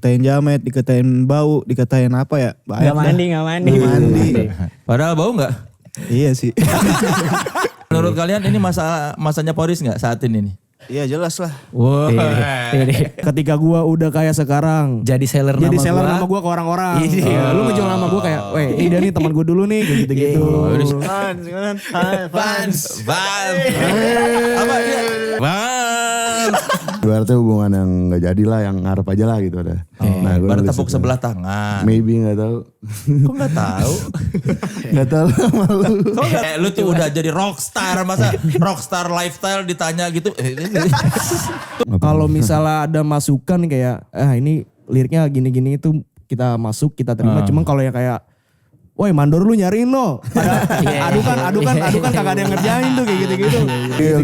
dikatain jamet, dikatain bau, dikatain apa ya? Gak mandi. Padahal bau nggak? Iya sih. Menurut kalian ini masanya Poris nggak saat ini nih? Iya jelas lah. Wah. Ketika gua udah kayak sekarang. Jadi seller nama gua ke orang-orang. Iya. Lu ngejual nama gua kayak, weh ini dia nih teman gua dulu nih. Kayak gitu-gitu. Fans. Apa dia? Ibaratnya hubungan yang gak jadi lah, yang ngarep aja lah gitu ada. Nah, gua nulis Bertepuk itu. sebelah tangan. Maybe gak tahu. Kok nggak tahu? Gak tahu sama lu. Kok nggak? Lu tuh udah jadi rockstar, masa rockstar lifestyle ditanya gitu? Kalau misalnya ada masukan kayak, ini liriknya gini-gini itu kita masuk, kita terima. Cuman kalau yang kayak, woi mandor lu nyariin lo. Adukan kagak ada yang ngerjain tuh kayak gitu-gitu. Iya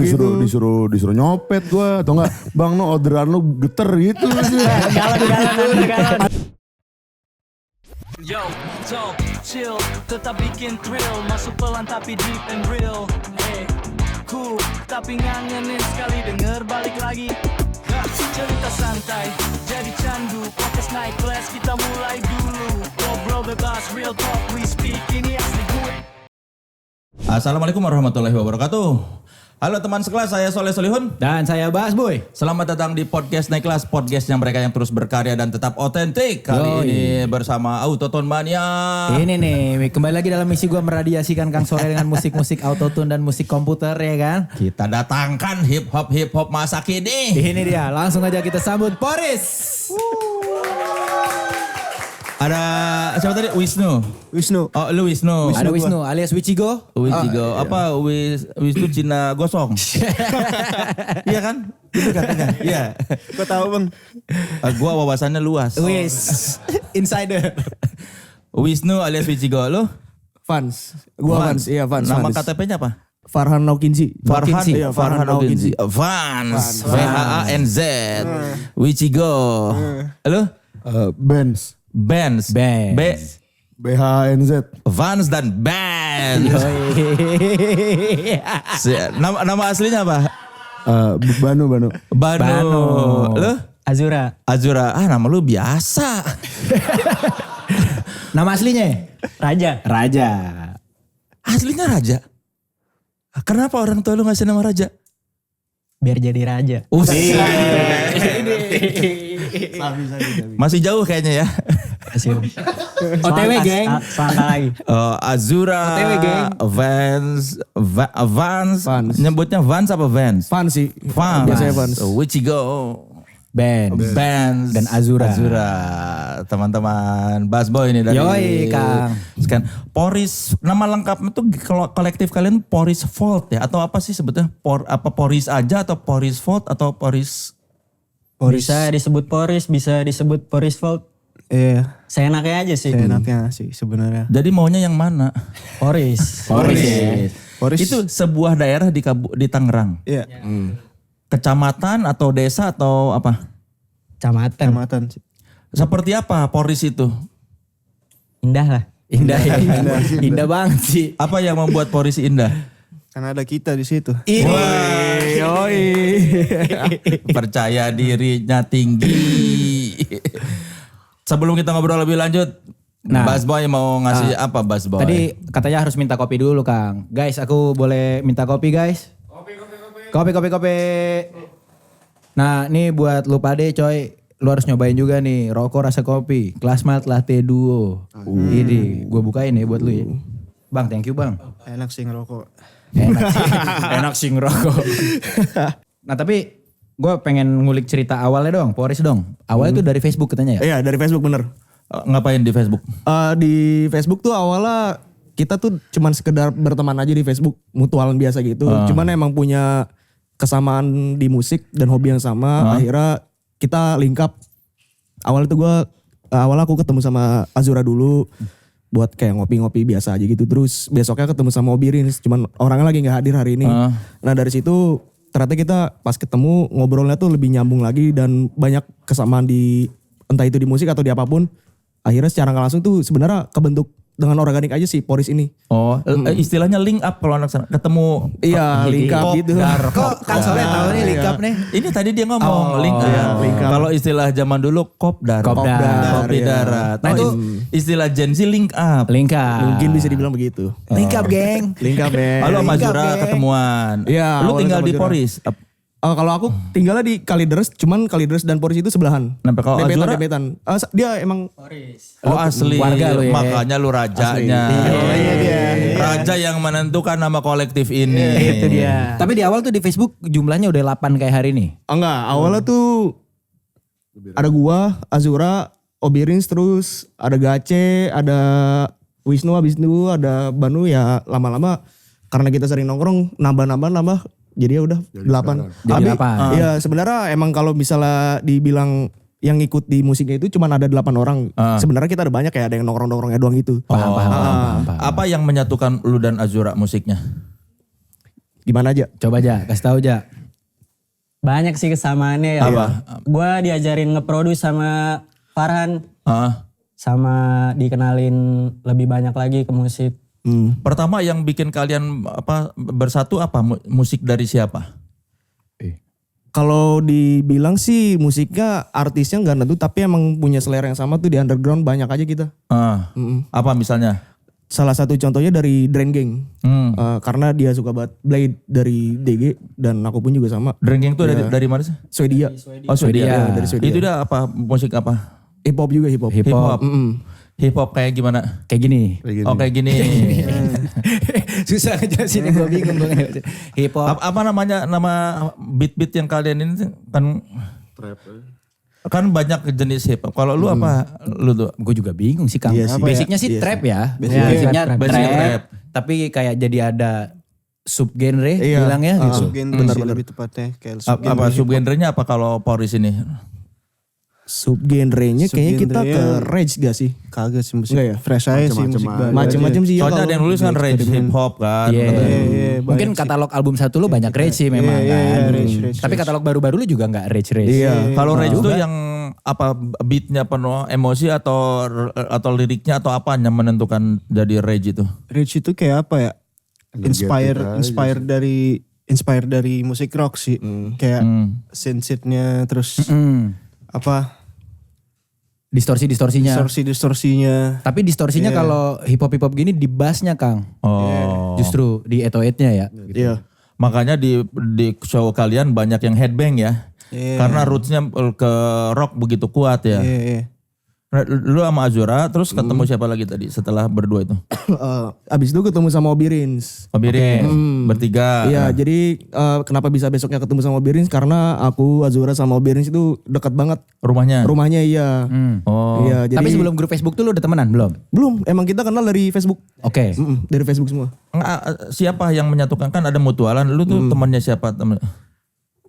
disuruh nyopet gua atau enggak Bang no orderan lu geter gitu. Galon. Yo, talk, chill, tetap bikin thrill. Masuk pelan tapi deep and real. Cool, tapi ngangenin sekali denger balik lagi. Cerita santai, jadi candu. Podcast naik kelas, kita mulai dulu. Ngobrol bebas, real talk, we speak. Ini asli gue. Assalamualaikum warahmatullahi wabarakatuh. Halo teman sekelas, saya Soleh Solihun. Dan saya Bas Boy. Selamat datang di podcast Naik Kelas, podcastnya mereka yang terus berkarya dan tetap otentik. Kali ini bersama Autotune Mania. Ini nih, kembali lagi dalam misi gue meradiasikan Kang Soleh dengan musik-musik autotune dan musik komputer ya kan. Kita datangkan hip hop masa kini. Ini dia, langsung aja kita sambut Poris. Ada siapa tadi? Wisnu. Oh lu Wisnu. Ada Wisnu alias Wichigo. Wichigo. Apa Wisnu Cina gosong? Iya kan? Itu katanya. Iya. Kok tahu bang? Gua wawasannya luas. Wis, insider. Wisnu alias Wichigo. Lu? Fans. Gua fans. Iya fans. Nama KTP-nya apa? Farhan Naukinzi. Farhan Naukinzi. Vans. VHANZ. Wichigo. Lu? Benz. Benz. BHNZ. Vans dan Benz. Nama aslinya apa? Banu. Lu? Azura. Nama lu biasa. Nama aslinya? Raja. Aslinya Raja. Kenapa orang tua lu ngasih nama Raja? Biar jadi raja. Masih jauh kayaknya ya. OTW geng. Santai. Azura. OTW geng. Vans. Nyebutnya Vans apa Vans? Fans sih. Vans. Biasanya Vans. Wichigo. Benz. Dan Azura. Teman-teman Bas Boy ini dari. Yoi Kang. Sekian. Poris. Nama lengkapnya tuh kalau kolektif kalian Poris Volt ya? Atau apa sih sebetulnya? Apa Poris aja atau Poris Volt atau Poris? Bisa disebut Poris, bisa disebut Poris Volt. Iya. Seenaknya aja sih. Seenaknya sih sebenarnya. Jadi maunya yang mana? Poris. Poris. Itu sebuah daerah di Tangerang. Iya. Kecamatan atau desa atau apa? Kecamatan. Seperti apa Poris itu? Indah lah. Indah ya. Indah banget sih. Apa yang membuat Poris indah? Karena ada kita di situ. Percaya dirinya tinggi. Sebelum kita ngobrol lebih lanjut, Bas Boy mau ngasih apa Bas Boy? Tadi katanya harus minta kopi dulu Kang. Guys, aku boleh minta kopi guys? Kopi. Nah ini buat lu pade coy. Lu harus nyobain juga nih rokok rasa kopi. Classmate Latte Duo. Ini gue bukain ya buat lu ya. Bang, thank you bang. Enak sih ngerokok. Enak sih ngerokok. Nah tapi gue pengen ngulik cerita awalnya dong, Poris dong. Awalnya tuh dari Facebook katanya ya? Iya dari Facebook bener. Ngapain di Facebook? Di Facebook tuh awalnya kita tuh cuman sekedar berteman aja di Facebook. Mutualan biasa gitu. Cuman emang punya kesamaan di musik dan hobi yang sama. Akhirnya kita link up. Awalnya aku ketemu sama Azura dulu. Buat kayak ngopi-ngopi biasa aja gitu. Terus besoknya ketemu sama Obirin. Cuman orangnya lagi gak hadir hari ini. Nah dari situ ternyata kita pas ketemu ngobrolnya tuh lebih nyambung lagi. Dan banyak kesamaan di entah itu di musik atau di apapun. Akhirnya secara gak langsung tuh sebenarnya kebentuk dengan organik aja sih Poris ini. Oh, istilahnya link up kalau anak sana ketemu. Iya, link up gitu. Kok Kang Soleh tahu nih link up nih? Ini tadi dia ngomong link up. link up. Kalau istilah zaman dulu kopdar. Kopi darat. Nah, itu istilah Gen Z link up. Link up. Mungkin bisa dibilang begitu. Link up, geng. Link up, men. Halo Mas Link up, Zura geng. ketemuan. Iya, Lu awalnya tinggal sama di Zura. Poris. Kalau aku tinggalnya di Kalideres, cuman Kalideres dan Poris itu sebelahan. Nah, kalau Azura? Dempetan. Dia emang Oh asli. warga lu ya. Makanya lu rajanya. Raja yang menentukan nama kolektif ini. Itu dia. Tapi di awal tuh di Facebook jumlahnya udah 8 kayak hari ini. enggak, awalnya tuh ada gua, Azura, Obirins, terus ada Gace, ada Wisnu, habis itu ada Banu. Ya lama-lama karena kita sering nongkrong nambah. Jadi ya udah 8. Jadi 8. Iya, sebenarnya emang kalau misalnya dibilang yang ikut di musiknya itu cuma ada 8 orang. Sebenarnya kita ada banyak ya, ada yang nongkrong-nongkrongnya doang gitu. Paham. Apa yang menyatukan lu dan Azura musiknya? Gimana aja? Coba aja, kasih tahu aja. Banyak sih kesamaannya ya. Apa? Gue diajarin nge-produce sama Farhan. Sama dikenalin lebih banyak lagi ke musik. Pertama yang bikin kalian bersatu apa? Musik dari siapa? Kalau dibilang sih musiknya artisnya nggak nentu, tapi emang punya selera yang sama tuh di underground banyak aja kita. Apa misalnya? Salah satu contohnya dari Drain Gang. Karena dia suka banget Blade dari DG dan aku pun juga sama. Drain Gang itu dari mana sih? Swedia. Oh Swedia. Dari Swedia. Itu dia apa? Musik apa? Hip hop juga hip hop. Hip hop. Hip hop kayak gimana? Kayak gini. Oh kayak gini. Susah ngejelasin, gue bingung. Hip hop. Apa namanya, nama beat-beat yang kalian ini kan? Kan banyak jenis hip hop. Kalau lu apa? Lu tuh? Gue juga bingung sih Kang. Iya sih. Basicnya Apa ya? sih Iya trap sih. ya. Basicnya Basicnya trap. trap. Tapi kayak jadi ada subgenre Iya. bilangnya gitu. Subgenre sih lebih tepatnya. Kayak Apa subgenrenya apa kalau Poris ini? Subgenrenya kayaknya kita ke Subgenrenya- rage gak sih? Kagak sih musik. Enggak ya? Fresh aja sih musik baru. Macem-macem sih ya. Soalnya ada yang nulis kan rage hip hop kan. Iya. Mungkin banyak sih. katalog album satu lu banyak rage sih memang kan. Tapi katalog baru-baru lu juga gak rage. Iya. Kalau rage itu yang apa, beatnya penuh emosi atau liriknya atau apa yang menentukan jadi rage itu? Rage itu kayak apa ya? Inspire dari musik rock sih. Kayak synth-nya terus apa? Distorsinya. Distorsinya. Tapi distorsinya kalau hip hop gini di bassnya Kang. Oh. Justru di 808-nya ya. Iya. Makanya di show kalian banyak yang headbang ya. Karena rootsnya ke rock begitu kuat ya. Iya. Nah, lu sama Azura terus ketemu siapa lagi tadi setelah berdua itu? Abis itu ketemu sama Obirins. Obirins bertiga. Iya, jadi kenapa bisa besoknya ketemu sama Obirins? Karena aku, Azura sama Obirins itu dekat banget. Rumahnya. Rumahnya iya. Oh. Iya, jadi Tapi sebelum grup Facebook tuh lu udah temenan belum? belum, emang kita kenal dari Facebook. Oke. Dari Facebook semua. Siapa yang menyatukan, kan ada mutualan. Lu tuh temannya siapa?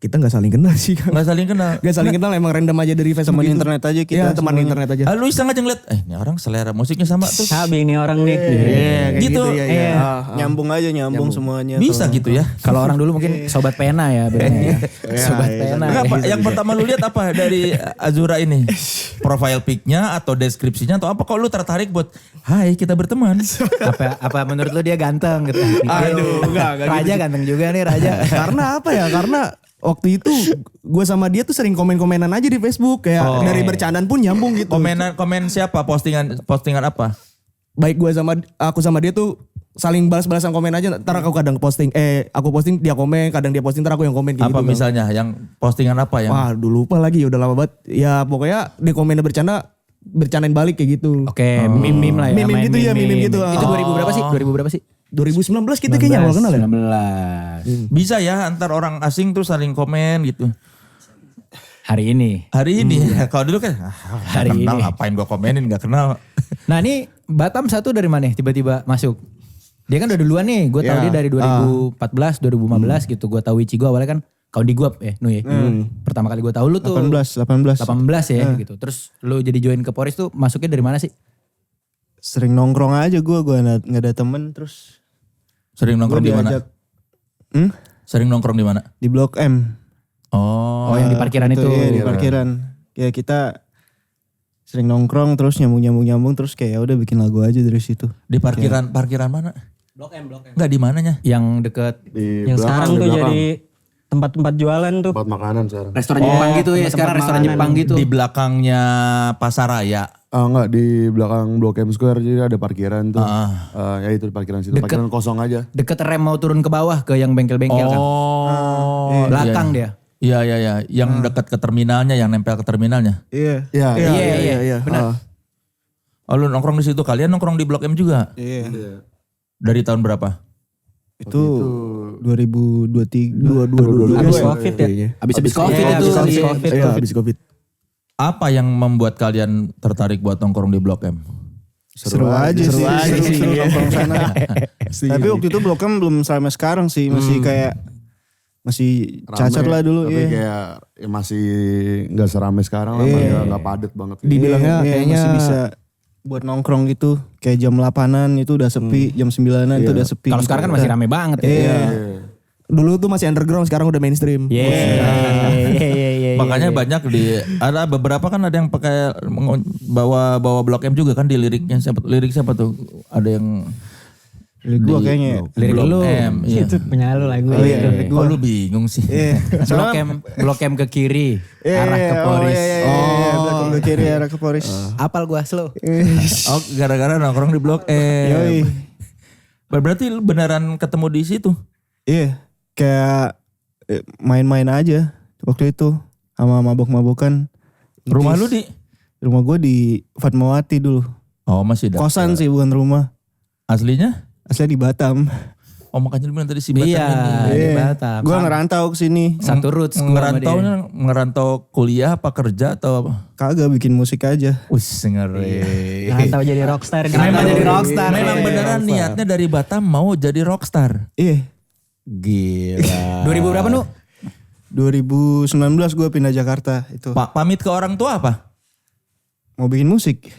Kita nggak saling kenal sih kan. Nggak saling kenal. Gak saling kenal, emang random aja dari Facebook. Teman gitu. internet aja kita Iya, teman semuanya. internet aja. Lu iseng aja ngeliat, ini orang selera musiknya sama tuh. Sabi nih orang nih. Kayak Gitu. ya, iya. Nyambung aja nyambung semuanya. Bisa gitu ya. Kalau orang dulu mungkin sobat pena ya bilangnya. Sobat pena. Kenapa? Yang pertama lu lihat apa dari Azura ini? Profile pic-nya atau deskripsinya atau apa? Kok lu tertarik buat, hai kita berteman? apa menurut lu dia ganteng gitu. Aduh, enggak Raja gitu. ganteng juga nih Raja. Karena apa ya? Karena waktu itu gue sama dia tuh sering komen-komenan aja di Facebook. Kayak dari bercandaan pun nyambung gitu. Komen siapa? Postingan apa? Baik gue sama aku sama dia tuh saling balas-balasan komen aja. Ntar aku kadang posting, aku posting dia komen, kadang dia posting, ntar aku yang komen kayak Apa gitu. misalnya? Yang postingan apa yang? Wah, dulu lupa lagi, udah lama banget. Ya pokoknya dia komennya bercandain balik kayak gitu. Oke, meme lah ya. Meme main gitu ya, meme gitu. Itu 2000 berapa sih? 2000 berapa sih? 2019 kita kayaknya awal kenal ya. 19. Bisa ya antar orang asing terus saling komen gitu. Hari ini. Hari ini kalau dulu kan Hari kenal ini. ngapain gua komenin, gak kenal. Nah ini Batam satu dari mana tiba-tiba masuk? Dia kan udah duluan nih, gue tahu Ya. dia dari 2014, 2015 gitu. Gue tahu Ichigo awalnya kan kau di Guap Nuy. Pertama kali gue tahu lu tuh 18. 18 ya gitu. Terus lu jadi join ke Poris tuh masuknya dari mana sih? Sering nongkrong aja gue nggak ada temen terus Sering gue nongkrong di mana? diajak Sering nongkrong di mana? di Blok M. Oh yang di parkiran itu. Iya, di parkiran. Ya kita Sering nongkrong terus nyambung terus kayak ya udah bikin lagu aja dari situ. Di parkiran mana? Blok M. Enggak di mananya? Yang deket Di Yang belakang, sekarang di tuh belakang. jadi tempat-tempat jualan tuh. Tempat makanan sekarang. restoran Jepang gitu ya. Sekarang restoran Jepang gitu. Di belakangnya Pasaraya. Enggak, di belakang Blok M Square jadi ada parkiran tuh. Ya itu parkiran situ, parkiran kosong aja. Deket rem mau turun ke bawah ke yang bengkel-bengkel kan. Oh. Belakang dia. Iya. Yang dekat ke terminalnya, yang nempel ke terminalnya. Iya. Iya. Benar. Oh lu nongkrong di situ, kalian nongkrong di Blok M juga? Iya. Dari tahun berapa? Itu 2023. Habis Covid ya. Abis-abis Covid Iya, itu. habis Covid. Iya, habis Covid. Apa yang membuat kalian tertarik buat nongkrong di Blok M? Seru aja sih. Seru nongkrong sana. Tapi waktu itu Blok M belum sampai sekarang sih, masih kayak masih cacat lah dulu. Tapi kayak ya masih nggak serame sekarang lah, nggak padat banget. Dibilangnya kayaknya masih bisa buat nongkrong gitu. Kayak jam 8-an itu udah sepi, jam 9-an itu udah sepi. Kalau sekarang kan masih rame banget ya. Iya. dulu tuh masih underground, sekarang udah mainstream. Iya. Makanya banyak ada beberapa kan ada yang pakai bawa Blok M juga kan di liriknya. Lirik siapa tuh? Ada yang Lirik gua kayaknya. Lirik Blok lu. M. Iya. Itu punya lu lagu. Oh lu bingung sih. Blok M ke kiri, arah ke Poris. Blok M ke kiri arah ke Poris. Apal gua slow. Oh gara-gara nongkrong di Blok M. Berarti lu beneran ketemu di situ? Iya, kayak main-main aja waktu itu sama mabok-mabokan. Rumah lu di? Rumah gue di Fatmawati dulu. Oh masih ada. Kosan sih bukan rumah. Aslinya? Aslinya di Batam. Oh makanya lu bilang tadi si Batam Iya, ini. di Batam. Gue ngerantau ke sini. Satu roots gua sama dia. Ngerantau kuliah apa kerja atau apa? Kagak bikin musik aja. Wih ngeri. Rantau jadi rockstar. Memang jadi rockstar. Memang beneran niatnya dari Batam mau jadi rockstar. Iya. Gila. 2000 berapa Nu? 2019 gue pindah Jakarta itu. Pak pamit ke orang tua apa? Mau bikin musik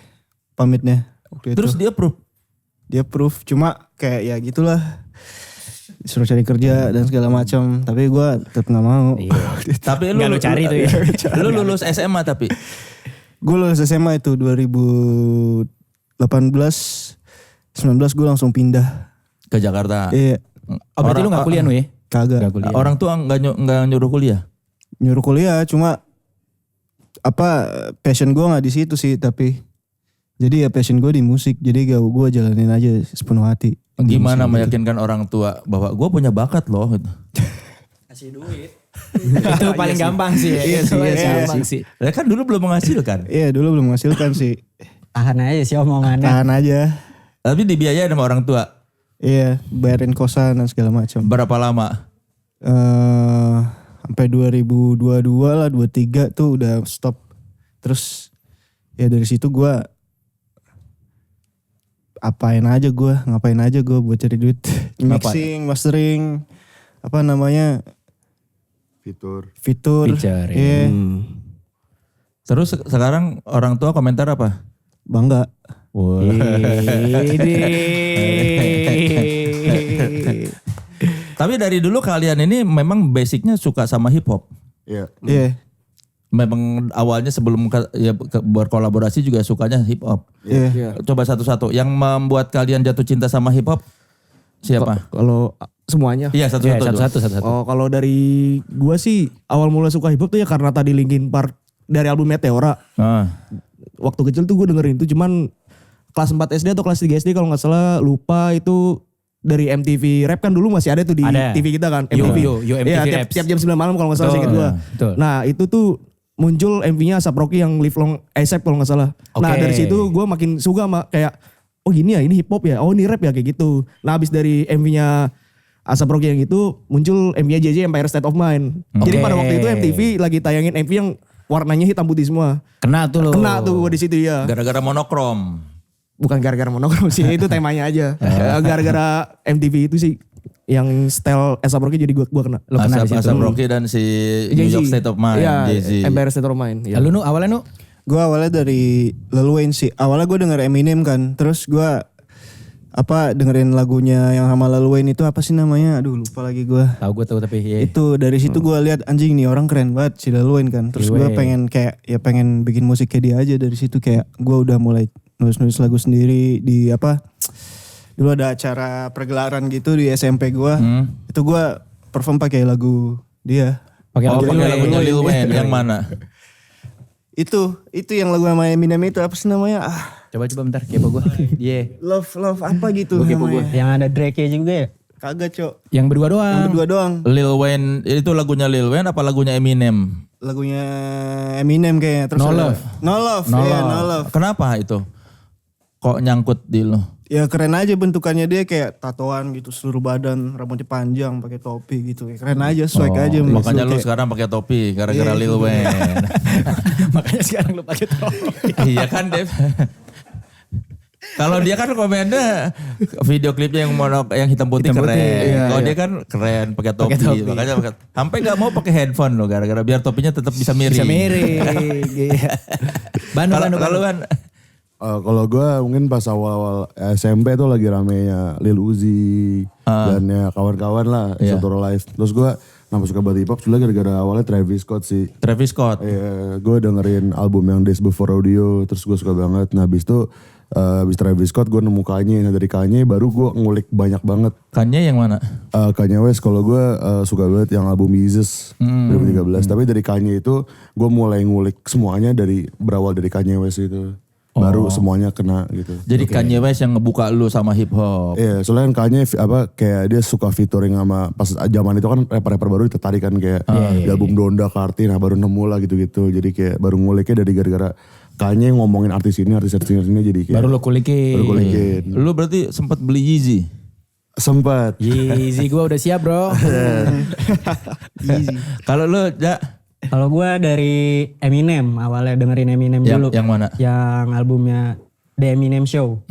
pamitnya waktu itu. Terus dia approve? Dia proof, cuma kayak ya gitulah. Disuruh cari kerja dan segala macam, tapi gue tetap nggak mau. Tapi Nggak lu cari tuh ya. Lu lulus SMA tapi? Gue lulus SMA itu 2018, 19 gue langsung pindah. Ke Jakarta. Iya, Oh berarti lu gak kuliah Nu ya? kagak. Orang tua nggak nyuruh kuliah? Nyuruh kuliah, cuma passion gue nggak di situ sih, tapi jadi ya passion gue di musik, jadi gue jalanin aja sepenuh hati. Gimana meyakinkan orang tua bahwa gue punya bakat loh? Gitu. Itu paling gampang sih ya. Iya sih, Paling iya gampang sih. Ya kan dulu belum menghasilkan. Iya dulu belum menghasilkan sih, Tahan aja sih omongannya. tahan aja. Tapi dibiayain sama orang tua. Iya, bayarin kosan dan segala macam. Berapa lama? Sampai 2022 lah, 23 tuh udah stop. Terus ya dari situ gue ngapain aja gue buat cari duit. Mixing, mastering, apa namanya, Fitur. Feature, Iya, Terus sekarang orang tua komentar apa? bangga. Tapi dari dulu kalian ini memang basicnya suka sama hip hop. Iya. Iya, Memang awalnya sebelum berkolaborasi juga sukanya hip hop. iya. Coba satu-satu. Yang membuat kalian jatuh cinta sama hip hop siapa? Kalau semuanya. Iya satu-satu. Satu-satu. Oh kalau dari gua sih awal mula suka hip hop tuh ya karena tadi Linkin Park dari album Meteora. Waktu kecil tuh gue dengerin itu, cuman kelas 4 SD atau kelas 3 SD kalau gak salah, lupa itu dari MTV Rap kan dulu masih ada tuh di Ada. TV kita kan. Yo, MTV. MTV Iya, Raps. tiap jam 9 malam kalau gak salah Betul, seinget gue. betul. Nah itu tuh muncul MV-nya Asap Rocky yang Live Long ASAP kalau gak salah. Nah Oke. dari situ gue makin suka sama kayak, oh gini ya, ini hip hop ya, oh ini rap ya, kayak gitu. Nah abis dari MV-nya Asap Rocky yang itu muncul MV-nya JJ Empire State of Mind. Jadi pada waktu itu MTV lagi tayangin MV yang warnanya hitam putih semua. Kena tuh lo. Kena tuh gue di situ ya. Gara-gara monokrom. Bukan gara-gara monokrom sih, itu temanya aja. Gara-gara MTV itu sih yang style Asap Rocky jadi gue kena. Lo kena di situ. Asap Rocky dan si New York State of Mind. Iya, Jay-Z. Empire State of Mind. Iya. Lalu Nu awalnya Nu? Gue awalnya dari Lil Wayne sih. Awalnya gue denger Eminem kan. Terus gue dengerin lagunya yang sama Lil Wayne itu apa sih namanya? Aduh lupa lagi gue. Tahu tapi ya. Itu dari situ gue lihat anjing nih orang keren banget si Lil Wayne kan. Terus gue pengen kayak ya pengen bikin musik kayak dia aja. Dari situ kayak gue udah mulai nulis lagu sendiri di dulu ada acara pergelaran gitu di SMP gue. Itu gue perform pakai lagu dia. Pakai lagunya Lil Wayne yang mana? Itu yang lagu sama Eminem itu apa sih namanya? Coba bentar kepo gue. Iya. Love apa gitu namanya. Yang ada Drake juga ya? Kagak, Cok. Yang berdua doang. Lil Wayne, itu lagunya Lil Wayne apa lagunya Eminem? Lagunya Eminem kayaknya. Terus No ada Love. No Love. Kenapa itu? Kok nyangkut di lo? Ya keren aja bentukannya dia kayak tatoan gitu seluruh badan, rambutnya panjang, pakai topi gitu. Keren aja, swag aja. Makanya lu sekarang pakai topi gara-gara Lil Wayne. Makanya sekarang lu pakai topi. Iya kan, Dev? Kalau dia kan komennya video klipnya yang hitam putih keren. Kalau dia kan keren pakai topi. Makanya sampai nggak mau pakai headphone loh gara-gara biar topinya tetap bisa miring. Bisa miring. Kalau kan kalau gue mungkin pas awal-awal SMP tuh lagi ramenya Lil Uzi dan ya kawan-kawan lah Satura Live. Terus gue kenapa suka banget hip hop juga gara-gara awalnya Travis Scott sih. Travis Scott. Iya, gue dengerin album yang Days Before Rodeo, terus gue suka banget. Nah habis itu habis Travis Scott gue nemu Kanye. Nah dari Kanye baru gue ngulik banyak banget. Kanye yang mana? Kanye West kalau gue suka banget yang album Yeezus 2013. Tapi dari Kanye itu gue mulai ngulik semuanya berawal dari Kanye West itu. Baru semuanya kena gitu. Jadi Kanye West yang ngebuka lu sama hip hop. Iya, soalnya kan Kanye kayak dia suka featuring sama pas zaman itu kan rapper-rapper baru tertarik kan kayak di album Donda, Carti, nah baru nemu lah gitu-gitu. Jadi kayak baru nguliknya dari gara-gara Kanye ngomongin artis ini jadi kayak Baru lu kulikin. Lu berarti sempat beli Yeezy? Sempat. Yeezy gue udah siap bro. Kalau lu Kalau gue dari Eminem, awalnya dengerin Eminem dulu. Yang mana? Yang albumnya The Eminem Show.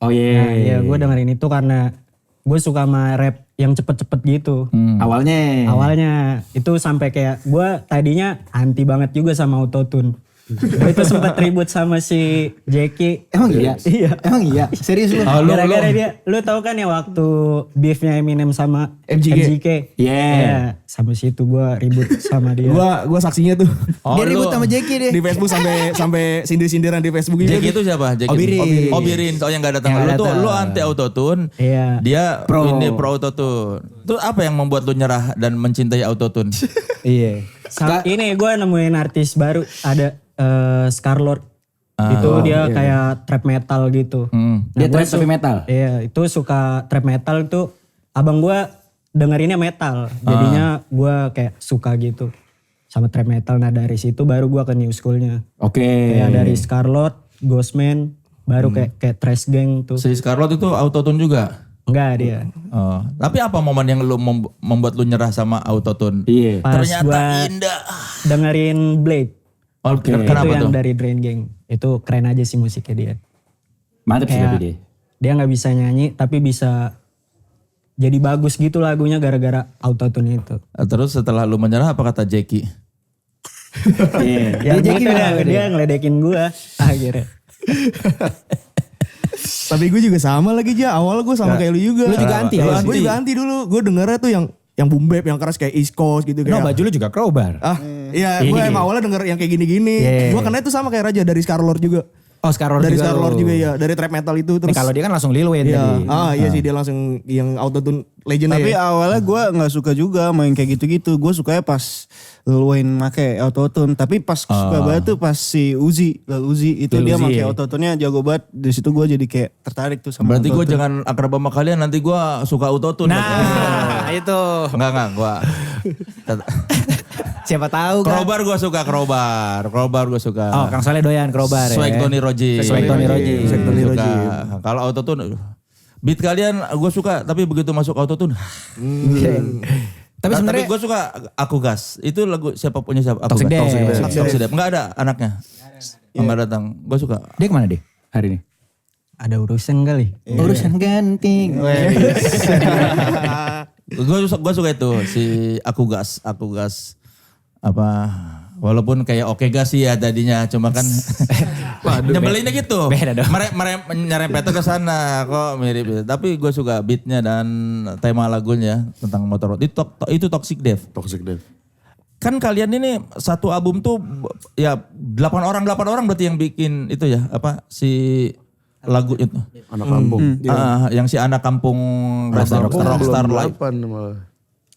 Oh iya. Nah, iya gue dengerin itu karena gue suka sama rap yang cepet-cepet gitu. Awalnya itu sampai kayak gue tadinya anti banget juga sama autotune. Gue itu sempat ribut sama si Jackie. Emang iya? Iya. Emang iya? Serius lu? Gara-gara dia, lu tahu kan ya waktu beefnya Eminem sama MGK? Iya. Sampai situ gue ribut sama dia. Gua saksinya tuh. Dia ribut sama Jackie deh. Di Facebook sampai sindir-sindiran di Facebook juga. Jackie itu siapa? Obirin. Soalnya gak datang. Lu anti autotune. Iya. Dia ini pro autotune. Itu apa yang membuat lu nyerah dan mencintai autotune? Iya. Ini gue nemuin artis baru, ada Scarlord. Itu dia kayak trap metal gitu. Dia trap tapi metal? Iya, itu suka trap metal itu. Abang gue dengerinnya metal. Jadinya gue kayak suka gitu sama trap metal. Nah dari situ baru gue ke New School-nya. Oke. Kayak dari Scarlord, Ghostman, baru kayak Trash Gang tuh. Si Scarlett itu autotune juga? Enggak dia. Tapi apa momen yang lu membuat lu nyerah sama autotune? Iya. Pas Ternyata gua indah. dengerin Blade. Oke. Itu Kenapa yang tuh? dari Drain Gang. Itu keren aja sih musiknya dia. Mantep sih tapi dia. Dia gak bisa nyanyi tapi bisa jadi bagus gitu lagunya gara-gara autotune itu. Terus setelah lu menyerah apa kata Jackie? Ya dia ngeledekin gue akhirnya. Tapi gue juga sama lagi awal gue sama kayak lu juga. Lu juga anti ya? Gue juga anti dulu. Gue dengernya tuh yang boom bap, yang keras kayak East Coast gitu. No, baju lu juga crowbar. Iya, gue emang awalnya denger yang kayak gini-gini. Gue kena itu sama kayak Raja dari Scarlord juga. Oh Scarlord Dari juga. Scarlord juga ya, dari trap metal itu terus. Kalau dia kan langsung Lil Wayne tadi. Iya sih dia langsung yang autotune legend. Tapi awalnya gue nggak suka juga main kayak gitu-gitu. Gue sukanya pas Lil Wayne make autotune. Tapi pas suka banget tuh pas si Lil Uzi itu dia make autotune-nya jago banget. Di situ gue jadi kayak tertarik tuh sama. Berarti gue jangan akrab sama kalian, nanti gue suka autotune. Nah itu. Enggak gue. Siapa tahu kan. Crowbar gue suka, crowbar gue suka. Oh Kang Soleh doyan crowbar ya. Swag Tony Roji. Suka. Kalau autotune, beat kalian gue suka, tapi begitu masuk autotune. Tapi sebenarnya gue suka Aku Gas. Itu lagu siapa punya siapa? Aku Toxic Gas. Dep. Toxic Dep. Enggak ada anaknya. Enggak datang. Gue suka. dia kemana deh hari ini? Ada urusan kali. Urusan genting. Gue suka itu si Aku Gas. Apa Walaupun kayak oke gas sih ya tadinya, cuma kan nyebelinnya gitu. Beda dong. Nyerempetnya ke sana kok mirip itu. Tapi gue suka beatnya dan tema lagunya tentang motor. Itu Toxic Death. Toxic Death. Kan kalian ini satu album tuh ya 8 orang berarti yang bikin itu ya apa si lagu itu. Anak kampung. Yang si anak kampung Rockstar Live. 8 malah.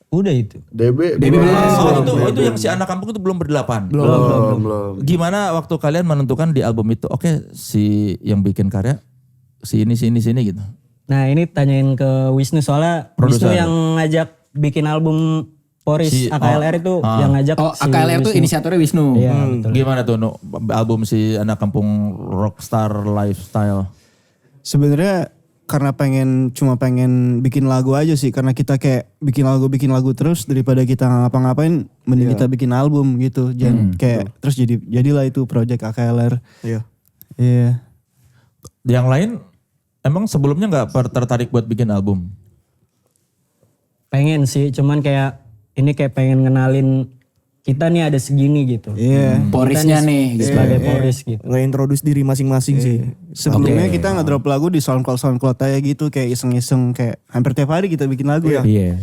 Udah itu. DB. Itu yang si anak kampung itu belum berdelapan. Belum. Gimana waktu kalian menentukan di album itu, oke si yang bikin karya si ini gitu. Nah ini tanyain ke Wisnu soalnya Produser. Wisnu yang ngajak bikin album Poris AKLR itu yang ngajak si AKLR tuh Wisnu. inisiatornya Wisnu. Iya betul. Gimana tuh album si anak kampung Rockstar Lifestyle? Sebenarnya karena cuma pengen bikin lagu aja sih, karena kita kayak bikin lagu terus daripada kita ngapa-ngapain, mending kita bikin album gitu. Jangan kayak terus jadilah itu project AKLR. Iya. Iya. Yang lain emang sebelumnya nggak tertarik buat bikin album? Pengen sih, cuman kayak ini kayak pengen ngenalin kita nih ada segini gitu. Iya. Porisnya nih gitu. Sebagai Poris gitu. Nge-introduce diri masing-masing sih. Sebelumnya kita ngedrop lagu di SoundCloud aja gitu, kayak iseng-iseng, kayak hampir tiap hari kita bikin lagu ya. Iya.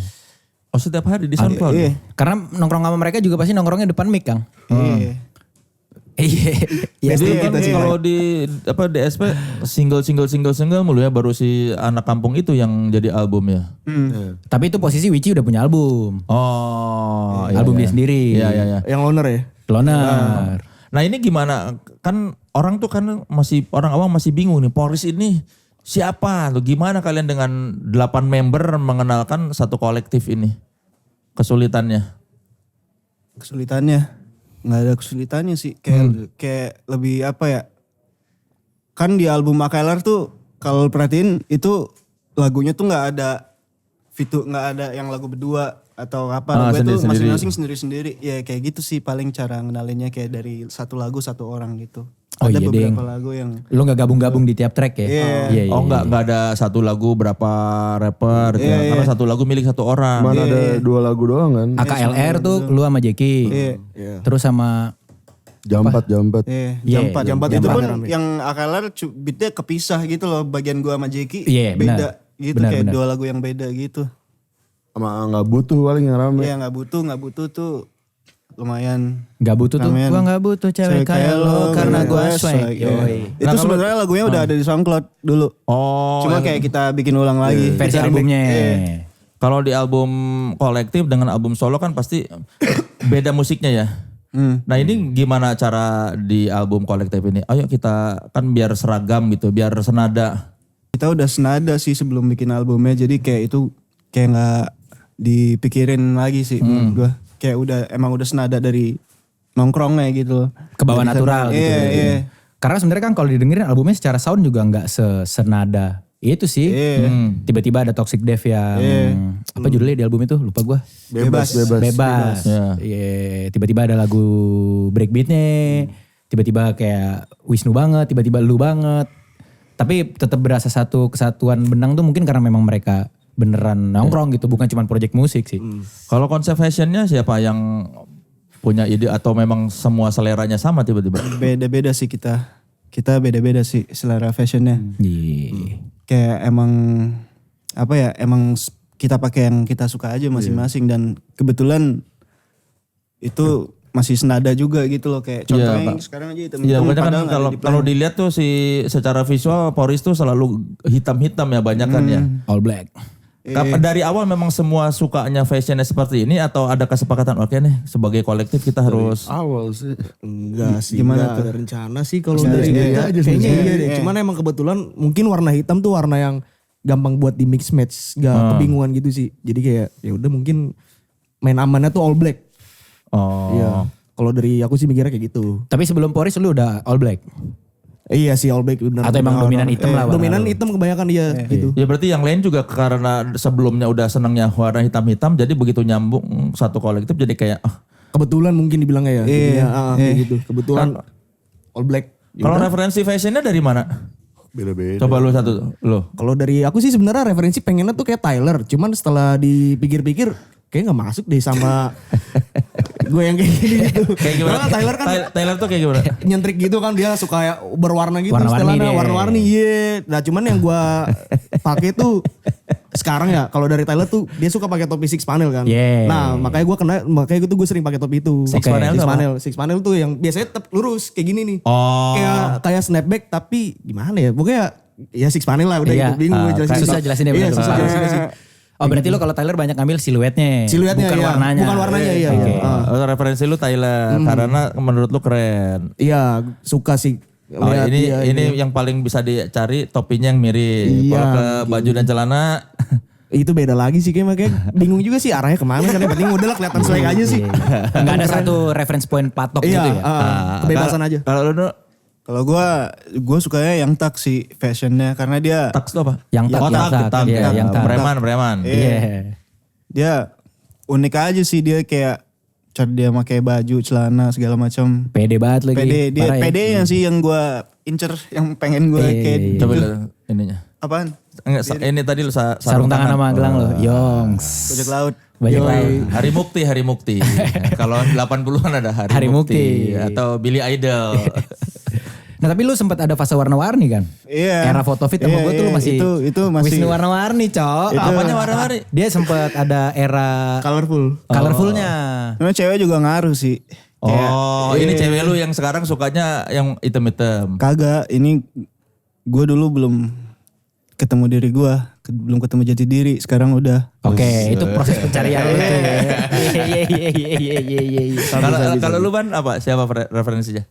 Oh setiap hari di SoundCloud? Iya. Karena nongkrong sama mereka juga pasti nongkrongnya depan mic, Kang. Iya. Iya. Jadi kan kalau di DSP single mulu ya, baru si anak kampung itu yang jadi album ya. Tapi itu posisi Wici udah punya album. Oh, Album dia sendiri. Iya. Yang loner ya? Loner. Nah ini gimana? Kan orang tuh kan orang awam masih bingung nih, Poris ini siapa? Tuh gimana kalian dengan 8 member mengenalkan satu kolektif ini? Kesulitannya? Nggak ada kesulitannya sih, kayak lebih apa ya, kan di album AKLR tuh kalau perhatiin itu lagunya tuh nggak ada yang lagu berdua atau apa, lagu itu masing-masing sendiri-sendiri ya, kayak gitu sih paling cara ngenalinnya, kayak dari satu lagu satu orang gitu. Oh Ada iya, beberapa lagu yang Lu gak gabung-gabung di tiap track ya? Iya. Oh nggak ada satu lagu berapa rapper gitu ya. Karena satu lagu milik satu orang. Mana ada 2 lagu doang kan. AKLR tuh lu sama Jeki. Terus sama Jampat. Jampat itu pun yang AKLR beatnya kepisah gitu loh, bagian gua sama Jeki Iya, beda gitu, benar, kayak benar. 2 lagu yang beda gitu. Sama nggak butuh paling yang rame. Iya nggak butuh tuh lumayan. gak butuh tuh. Ramen. Gua gak butuh cewek kayak lo karena gua swag. Yoi. Itu sebenarnya lagunya udah ada di SoundCloud dulu. Oh, Cuma kayak kita bikin ulang lagi. Versi Kita remake. albumnya. kalau di album kolektif dengan album solo kan pasti beda musiknya ya. Nah ini gimana cara di album kolektif ini? Ayo kita kan biar seragam gitu, biar senada. Kita udah senada sih sebelum bikin albumnya, jadi kayak itu kayak nggak dipikirin lagi sih menurut gua. Kayak emang udah senada dari nongkrongnya gitu. Kebawa natural gitu. Iya. Karena sebenarnya kan kalau didengerin albumnya secara sound juga gak senada itu sih. Tiba-tiba ada Toxic Death yang apa judulnya di album itu? Lupa gua. Bebas. Iya. Iya, tiba-tiba ada lagu breakbeatnya, tiba-tiba kayak Wisnu banget, tiba-tiba lu banget. Tapi tetap berasa satu kesatuan benang tuh mungkin karena memang mereka beneran nongkrong gitu, bukan cuma project musik sih. Kalau konsep fashionnya siapa yang punya ide atau memang semua seleranya sama tiba-tiba? Beda-beda sih kita. Kita beda-beda sih selera fashionnya. Iya. Kayak emang kita pakai yang kita suka aja masing-masing, dan kebetulan itu masih senada juga gitu loh, kayak contohnya yang sekarang aja hitam-hitam. Iya, makanya kan padahal nggak ada di plan. kalau dilihat tuh secara visual Poris tuh selalu hitam-hitam ya banyak kan ya. All black. Dari awal memang semua sukanya fashionnya seperti ini atau ada kesepakatan oke nih sebagai kolektif kita harus Awal sih. Enggak sih. Gimana Nggak tuh? ada rencana sih kalau Sendiri dari aja kayaknya sebenarnya. iya deh. Cuman emang kebetulan mungkin warna hitam tuh warna yang gampang buat di mix match, gak kebingungan gitu sih. Jadi kayak ya udah mungkin main amannya tuh all black. oh Iya. Kalau dari aku sih mikirnya kayak gitu. Tapi sebelum Poris lu udah all black. Iya sih all black benar. Atau emang dominan hitam lah warna Dominan lu? hitam kebanyakan dia gitu. Ya berarti yang lain juga karena sebelumnya udah senangnya warna hitam-hitam jadi begitu nyambung satu kolektif jadi kayak Kebetulan mungkin dibilangnya ya. Jadinya, kayak gitu. Kebetulan all black. kalau referensi fashionnya dari mana? Beda-beda. Coba lu satu lo. Kalau dari aku sih sebenarnya referensi pengennya tuh kayak Tyler. Cuman setelah dipikir-pikir kayak gak masuk deh sama Gue yang kayak gini gitu. Kayak gimana? Karena Tyler kan Tyler tuh kayak gimana? nyentrik gitu kan, dia suka ya berwarna gitu Warna-warni setelannya, deh. warna-warni. Iya. Nah cuman yang gue pakai tuh sekarang ya, kalau dari Tyler tuh dia suka pakai topi six panel kan. Yeah. Nah makanya gue sering pakai topi itu. Six panel tuh apa? Six panel tuh yang biasanya tetap lurus kayak gini nih. Oh. Kayak snapback tapi gimana ya? Pokoknya ya six panel lah udah Iya. gitu. Bingung gue jelasin. Susah jelasinnya Iya, bener. susah jelasinnya sih. Oh berarti lo kalau Tyler banyak ngambil siluetnya. Siluetnya bukan iya. warnanya. Bukan warnanya iya. Oke. Iya. Referensi lu Tyler karena menurut lu keren. Iya, suka sih. Oh, Lihat ini dia, yang paling bisa dicari topinya yang mirip. Iya, Kalau ke baju dan celana itu beda lagi sih kayak makanya bingung juga sih arahnya kemana kan, yang penting udah lah kelihatan swag aja sih. Enggak ada satu reference point patok Iya, gitu ya. kebebasan aja. Kalau lu Dok, Kalau gue sukanya yang tak sih fashionnya karena dia taks itu apa? Yang tak, Oh, yang tak. tak. Iya, yang tak. Preman. Iya. dia unik aja sih, dia kayak cara dia pakai baju, celana segala macam. Pede banget lagi. Dia Parah ya. pedenya sih yang gue incer, yang pengen gue kayak Coba gitu. lihat ininya. Apaan? Enggak, ini tadi lu Sarung tangan sama gelang lo. Yongs. Bajak laut. Banyak laut. Hari Mukti. Kalau 80-an ada Hari, Hari Mukti. Mukti. Atau Billy Idol. Nah tapi lu sempat ada fase warna-warni kan? Iya. Era foto fit sama Iya, gue tuh lu iya. masih Itu masih Wisnu warna-warni cok. Apanya warna-warni? Dia sempat ada era Colorful. colorfulnya. Memang cewek juga ngaruh sih. Oh, ini cewek lu yang sekarang sukanya yang hitam-hitam. Kagak, ini gue dulu belum ketemu diri gue, belum ketemu jati diri, sekarang udah. Oke, itu proses pencarian lu tuh ya. Iya. Kalau lu Ban apa? Siapa referensinya?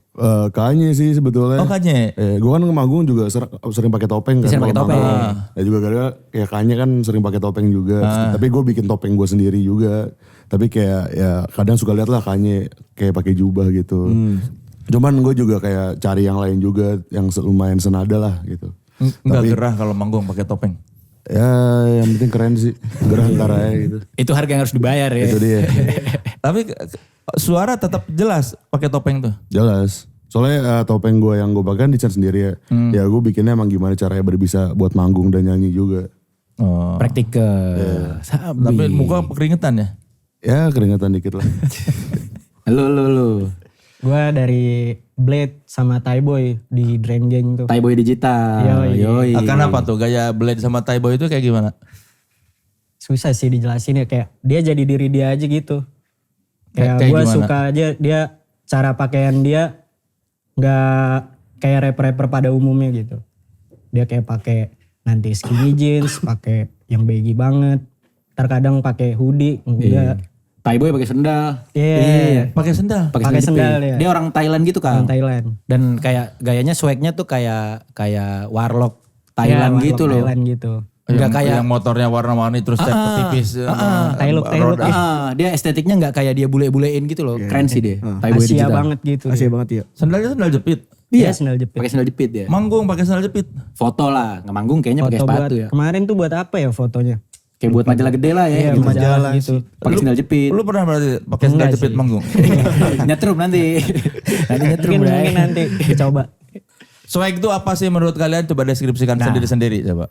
Kanye sih sebetulnya. Oh, Kanye. Gue kan ke manggung juga sering pakai topeng kan. Sering pakai kalau topeng. manggung. Ya juga gara ya Kanye kan sering pakai topeng juga. Tapi gue bikin topeng gue sendiri juga. Tapi kayak ya kadang suka lihat lah Kanye kayak pakai jubah gitu. Cuman gue juga kayak cari yang lain juga yang lumayan senada lah gitu. Enggak gerah kalau manggung pakai topeng. Ya yang penting keren sih. Gerah ntar aja gitu. Itu harga yang harus dibayar ya. Itu dia. Tapi suara tetap jelas pakai topeng tuh. Jelas. Soalnya topeng gue yang gue pakai kan desain sendiri ya. Ya gue bikinnya emang gimana caranya biar bisa buat manggung dan nyanyi juga. Oh. Praktikal. Sabi. Tapi muka keringetan ya? Ya keringetan dikit lah. Lu. Gue dari Blade sama Thaiboy di Drain Gang tuh. Thaiboy digital. Yoi. Kenapa tuh gaya Blade sama Thaiboy itu kayak gimana? Susah sih dijelasin ya, kayak dia jadi diri dia aja gitu. Kayak Kayak gue gimana? suka aja dia cara pakaian dia nggak kayak rapper-rapper pada umumnya gitu. Dia kayak pakai nanti skinny jeans, pakai yang baggy banget. Terkadang pakai hoodie, enggak. Thaiboy pakai sendal. Iya. Pakai sendal. Pakai sendal ya. Dia orang Thailand gitu kan. Orang Thailand. Dan kayak gayanya swagnya tuh kayak warlock Thailand Iya, gitu loh. Thailand gitu. Enggak yang, kayak yang motornya warna-warni terus cat tipis. Tailuk-tailuk. dia estetiknya nggak kayak dia bule-bulein gitu loh. Keren sih dia. Thaiboy Asia digital. banget gitu. Asia banget ya. Sandalnya sandal jepit. Iya, sendal jepit. Pakai sendal jepit ya. Manggung pakai sandal jepit. Foto lah, nggak manggung kayaknya pakai Foto buat sepatu ya. kemarin tuh buat apa ya fotonya? Kayak buat majalah gede lah ya. Iya, gitu. majalah gitu. Pakai sendal jepit. Lu pernah berarti pakai sandal Enggak jepit sih. manggung? Nyetrum nanti. Nanti nyetrum Mungkin nanti dicoba. Swag itu apa sih menurut kalian? Coba deskripsikan sendiri-sendiri coba.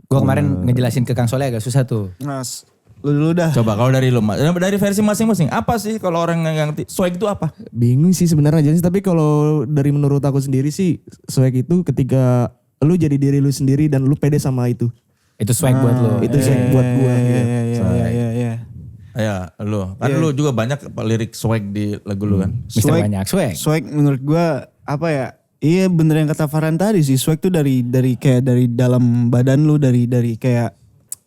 Gue kemarin ngejelasin ke Kang Soleh agak susah tuh. Mas, lu dulu dah. Coba kalau dari lu, dari versi masing-masing. Apa sih kalau orang yang swag itu apa? Bingung sih sebenarnya jadi, tapi kalau dari menurut aku sendiri sih swag itu ketika lu jadi diri lu sendiri dan lu pede sama itu. Itu swag buat lo. Itu swag buat gua. Iya. Ya, lu. Kan lu juga banyak lirik swag di lagu lu kan. Mister banyak swag. Swag menurut gue apa ya? Iya bener yang kata Farhan tadi sih. Swag tuh dari kayak dari dalam badan lu, dari kayak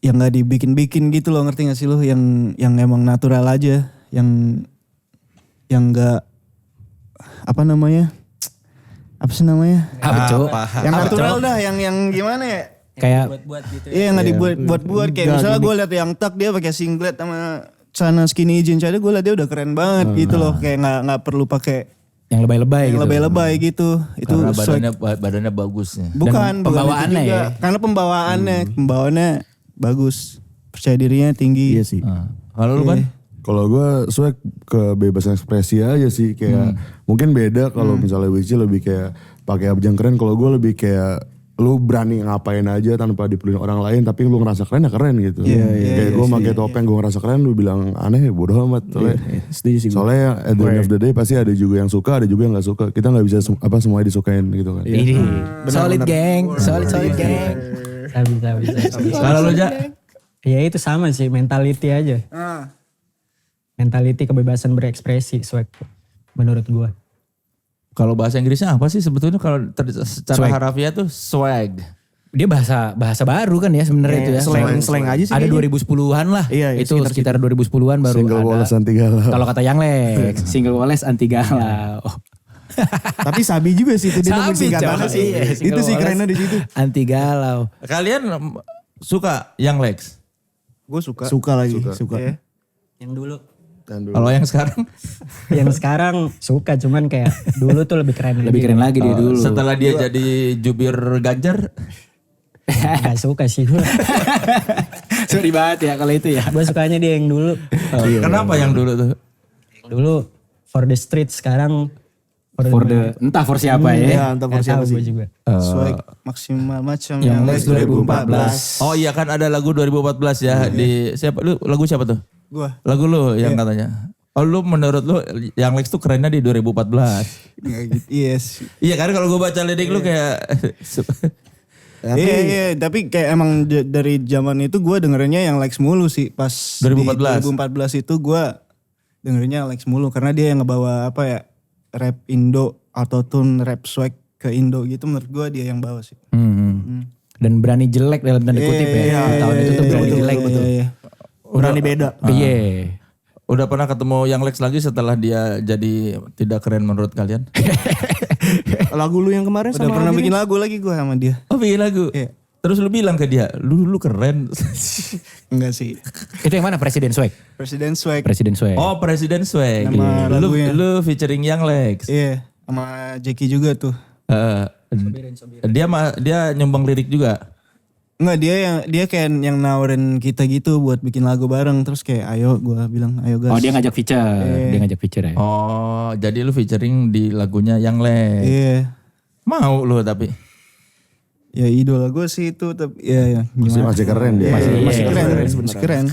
yang nggak dibikin-bikin gitu loh, ngerti gak sih lu? Yang emang natural aja, yang nggak apa namanya? Apa sih namanya? Apa cok? Yang natural dah, yang gimana ya? Kayak Iya nggak dibuat-buat kayak misalnya gue liat yang tak dia pakai singlet sama celana skinny jeans aja, gue liat dia udah keren banget gitu loh, kayak nggak perlu pakai yang lebay-lebay yang gitu. lebay-lebay gitu. Itu Karena swag. badannya bagus ya. Bukan pembawaannya itu juga. ya. Karena pembawaannya bagus, percaya dirinya tinggi. Iya sih. Kalau lu kan? Kalau gue swag kebebasan ekspresi aja sih, kayak mungkin beda kalau misalnya Wici lebih kayak pakai abjang keren, kalau gue lebih kayak lu berani ngapain aja tanpa dipelin orang lain tapi lu ngerasa keren ya keren gitu. Kayak gue pakai topeng gue ngerasa keren lu bilang aneh bodoh amat. Setuju sih gue. Soalnya at the end of the day pasti ada juga yang suka ada juga yang gak suka. Kita gak bisa semuanya disukain gitu kan. Ini solid geng, solid geng. Bisa. Kalau lu aja Ya itu sama sih, mentality aja. Mentality kebebasan berekspresi, swag menurut gua. kalau bahasa Inggrisnya apa sih sebetulnya kalau secara Swag. harafiah tuh swag. Dia bahasa baru kan ya sebenarnya itu ya. Slang aja sih Ada kayaknya. 2010-an lah. Iya, itu sekitar 2010-an baru Single ada. Wallace anti galau. Kalau kata Yang Lex, single Wallace anti galau. Tapi sabi juga sih itu dia nemuin singkatannya coy. sih. Iya, Itu single sih kerennya di situ. Anti galau. Kalian suka Yang Lex? Gue suka. Suka lagi, suka. Iya. Yang dulu. Kalau yang sekarang? Yang sekarang suka, cuman kayak dulu tuh lebih keren. Lebih keren lagi dia dulu. Setelah dia jadi jubir Ganjar? Gak suka sih gue. Sorry banget ya kalau itu ya. Gue sukanya dia yang dulu. Kenapa yang dulu tuh? Dulu for the street, sekarang Entah for siapa ya. Iya, entah Gak siapa tahu sih. gue juga. Swag maksimal macam Yang Lex 2014. Oh iya kan ada lagu 2014 ya di siapa lu lagu siapa tuh? Gue. Lagu lu yang katanya. Oh lu menurut lu Yang Lex tuh kerennya di 2014. Yes. Iya kan kalau gue baca lirik lu kayak Iya, tapi kayak emang dari zaman itu gue dengerinnya yang Lex mulu sih. Pas 2014. di 2014 itu gue dengerinnya Lex mulu. Karena dia yang ngebawa apa ya, rap Indo, autotune, rap swag ke Indo gitu. Menurut gue dia yang bawa sih. Dan berani jelek dalam tanda kutip ya. Tahun itu tuh berani jelek. Iya. Berani beda. Iya. udah pernah ketemu Yang Lex lagi setelah dia jadi tidak keren menurut kalian? Lagu lu yang kemarin Udah sama pernah Aldi bikin nih? lagu lagi gue sama dia. Oh bikin lagu? Iya. Terus lu bilang ke dia, lu keren. Enggak sih. Itu yang mana Presiden Swag? Presiden Swag. Presiden Swag. Oh Presiden Swag. Nama Lu, lagunya. lu featuring Yang Lex. Iya. Sama Jackie juga tuh. Dia nyumbang lirik juga. Enggak, dia kayak yang nawarin kita gitu buat bikin lagu bareng. Terus kayak ayo, gue bilang ayo guys. Oh dia ngajak feature. Dia ngajak feature ya. Oh jadi lu featuring di lagunya Yang Lex. Iya. Mau lu tapi. Ya idola gue sih itu, tapi ya gimana? Masih keren dia. Masih keren, masih keren.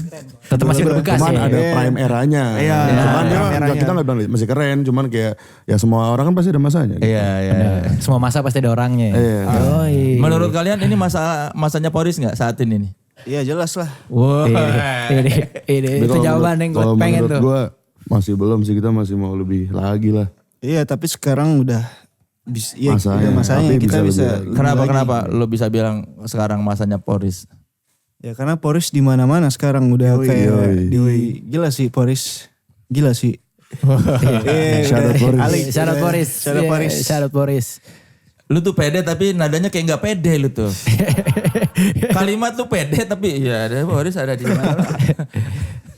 Tetap masih berbekas Cuman ya. ada prime eranya. Iya, Cuman dia eranya. kita nggak bilang masih keren. Cuman kayak ya semua orang kan pasti ada masanya. Gitu. Iya. Semua masa pasti ada orangnya. Iya. Oh, iya. Menurut kalian ini masanya Poris nggak saat ini nih? Iya jelas lah. Wah. Ini Tapi itu kalau jawaban yang gue kalau pengen menurut tuh. gue masih belum sih, kita masih mau lebih lagi lah. Iya, tapi sekarang udah iya, Masanya, udah masanya tapi kita bisa bisa. lebih lebih Kenapa lagi. lu bisa bilang sekarang masanya Poris? Ya karena Poris di mana-mana sekarang udah kayak gila sih Poris. Gila sih. Shout out Poris. Syarat Boris. Syarat Poris. Syarat Boris. Lu tuh pede tapi nadanya kayak nggak pede lu tuh. Kalimat lu pede tapi ya ada Poris ada di mana.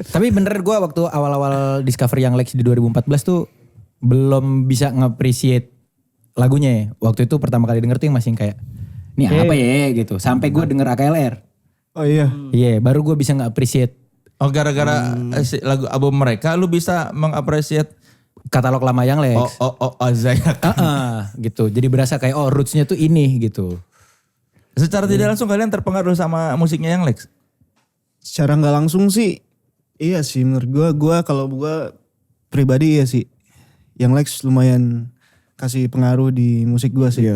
Tapi bener gue waktu awal-awal discover Yang Lex di 2014 tuh belum bisa nge-appreciate lagunya. Waktu itu pertama kali denger tuh yang masih kayak ini apa ya gitu. Sampai gue denger AKLR. Oh iya. Iya baru gue bisa nge-appreciate Oh gara-gara lagu album mereka lu bisa mengapresiasi katalog lama Yang Lex. Zayak. Gitu. Jadi berasa kayak oh rootsnya tuh ini gitu. Secara tidak langsung kalian terpengaruh sama musiknya Yang Lex? Secara nggak langsung sih, iya sih menurut gue kalau gue pribadi iya sih. Yang Lex lumayan kasih pengaruh di musik gue sih.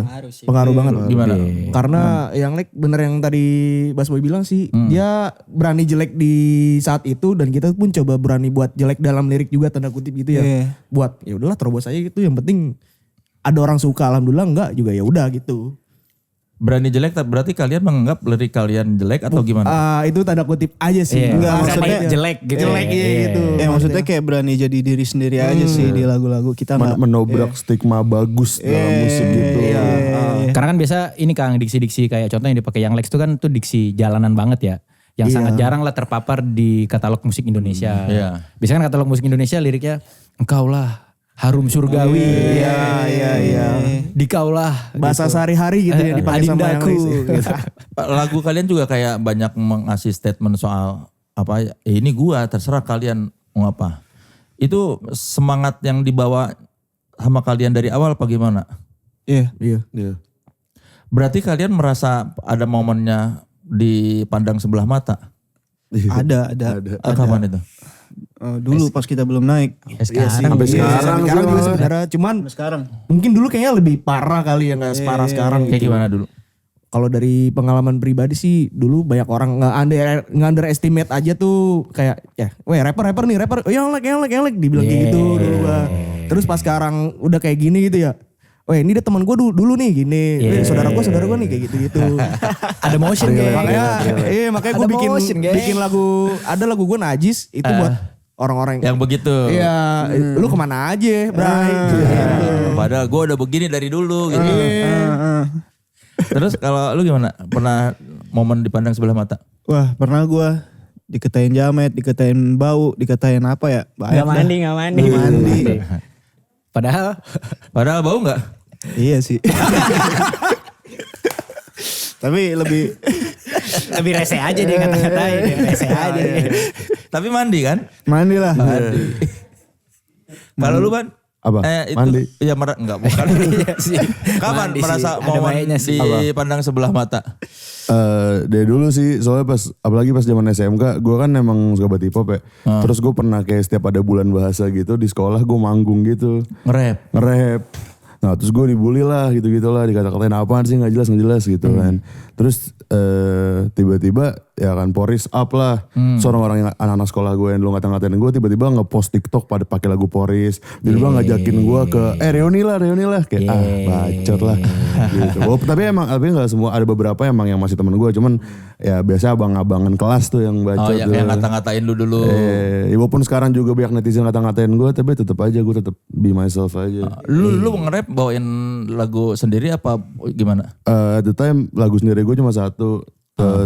Pengaruh banget. Gimana? Karena yang Lex bener yang tadi Bas Boy bilang sih, dia berani jelek di saat itu dan kita pun coba berani buat jelek dalam lirik juga tanda kutip gitu ya. Iya. Buat ya udahlah terobos aja gitu, yang penting ada orang suka, alhamdulillah enggak juga ya udah gitu. Berani jelek berarti kalian menganggap lirik kalian jelek atau gimana? Itu tanda kutip aja sih. Iya. Enggak, Maksudnya maksudnya jelek gitu. Jelek iya gitu. Maksudnya kayak berani jadi diri sendiri aja sih di lagu-lagu kita nggak. Menobrak stigma bagus dalam musik gitu. Karena kan biasa ini Kang diksi-diksi kayak contoh yang dipakai Yang Lex itu kan tuh diksi jalanan banget ya. Yang sangat jarang lah terpapar di katalog musik Indonesia. Iya. Biasanya kan katalog musik Indonesia liriknya engkau lah harum surgawi. Iya. Dikaulah. Bahasa sehari-hari gitu yang dipakai sama yang Adindaku. Lex. Lagu kalian juga kayak banyak mengasih statement soal apa ya, ini gua terserah kalian mau apa. Itu semangat yang dibawa sama kalian dari awal apa gimana? Iya. Iya. Berarti kalian merasa ada momennya dipandang sebelah mata? Ada. Kapan itu? Dulu pas kita belum naik. Sampai sekarang juga sebenarnya. Cuman Sekarang. mungkin dulu kayaknya lebih parah kali ya, nggak separah sekarang Kayak gitu. gimana dulu? Kalau dari pengalaman pribadi sih dulu banyak orang nggak underestimate aja tuh kayak rapper nih yang like dibilang kayak gitu dulu gua. Terus pas sekarang udah kayak gini gitu ya. Ini dia teman gue dulu nih gini, saudara gue nih kayak gitu. Ada motion kayak. Makanya gue bikin lagu, ada lagu gue Najis itu buat orang-orang Yang begitu. Iya, lu kemana aja, Bray? Padahal gue udah begini dari dulu gitu. Terus kalau lu gimana? Pernah momen dipandang sebelah mata? Wah, pernah gua dikatain jamet, dikatain bau, dikatain apa ya? Gak mandi. Padahal bau nggak? Iya sih. Tapi lebih rese aja dia kata-katain. Rese aja dia. Tapi mandi kan? mandi lah. Kalau lu kan? Apa? Itu, Mandi? Iya enggak bukan. Kapan Mandi merasa sih, ada momen baiknya sih. dipandang sebelah mata? Dari dulu sih soalnya apalagi pas zaman SMK gue kan emang suka banget hip hop ya. Terus gue pernah kayak setiap ada bulan bahasa gitu di sekolah gue manggung gitu. Nge-rap. Nah terus gue dibully lah gitu-gitu lah, dikata-katain apaan sih nggak jelas gitu kan. Terus tiba-tiba ya kan Poris up lah. Seorang orang yang anak-anak sekolah gue yang dulu ngata-ngatain gue tiba-tiba nge-post TikTok pada pakai lagu Poris. Tiba-tiba ngajakin gue ke reuni lah kayak bacot lah gitu. Tapi nggak semua, ada beberapa emang yang masih temen gue, cuman ya biasa abang-abangan kelas tuh yang bacot. Yang ngata-ngatain lu dulu. Walaupun sekarang juga banyak netizen ngata-ngatain gue, tapi tetap aja gue tetap be myself aja. Lu nge-rap bawain lagu sendiri apa gimana? At the time lagu sendiri gue cuma satu.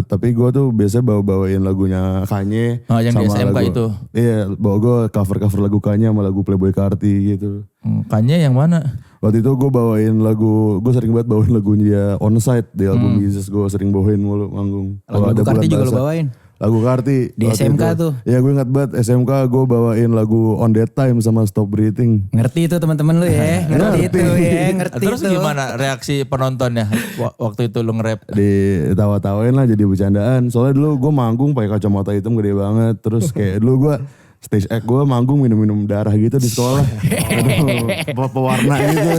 Tapi gue tuh biasanya bawain lagunya Kanye. Yang di SMK lagu, itu? Iya, bawa gue cover lagu Kanye sama lagu Playboy Carti gitu. Kanye yang mana? Waktu itu gue sering banget bawain lagunya Onside di album Jesus, gue sering bawain mulu manggung. Lagu Karti juga lo bawain? Lagu Karti. Di SMK tuh? Ya gue ingat banget SMK gue bawain lagu On That Time sama Stop Breathing. Ngerti itu teman-teman lu ya? Ngerti Terus itu. gimana reaksi penontonnya waktu itu lu nge-rap? Ditawa-tawain lah jadi bercandaan. Soalnya dulu gue manggung pakai kacamata hitam gede banget. Terus kayak dulu gue stage act gue manggung minum-minum darah gitu di sekolah. Aduh, pewarna gitu.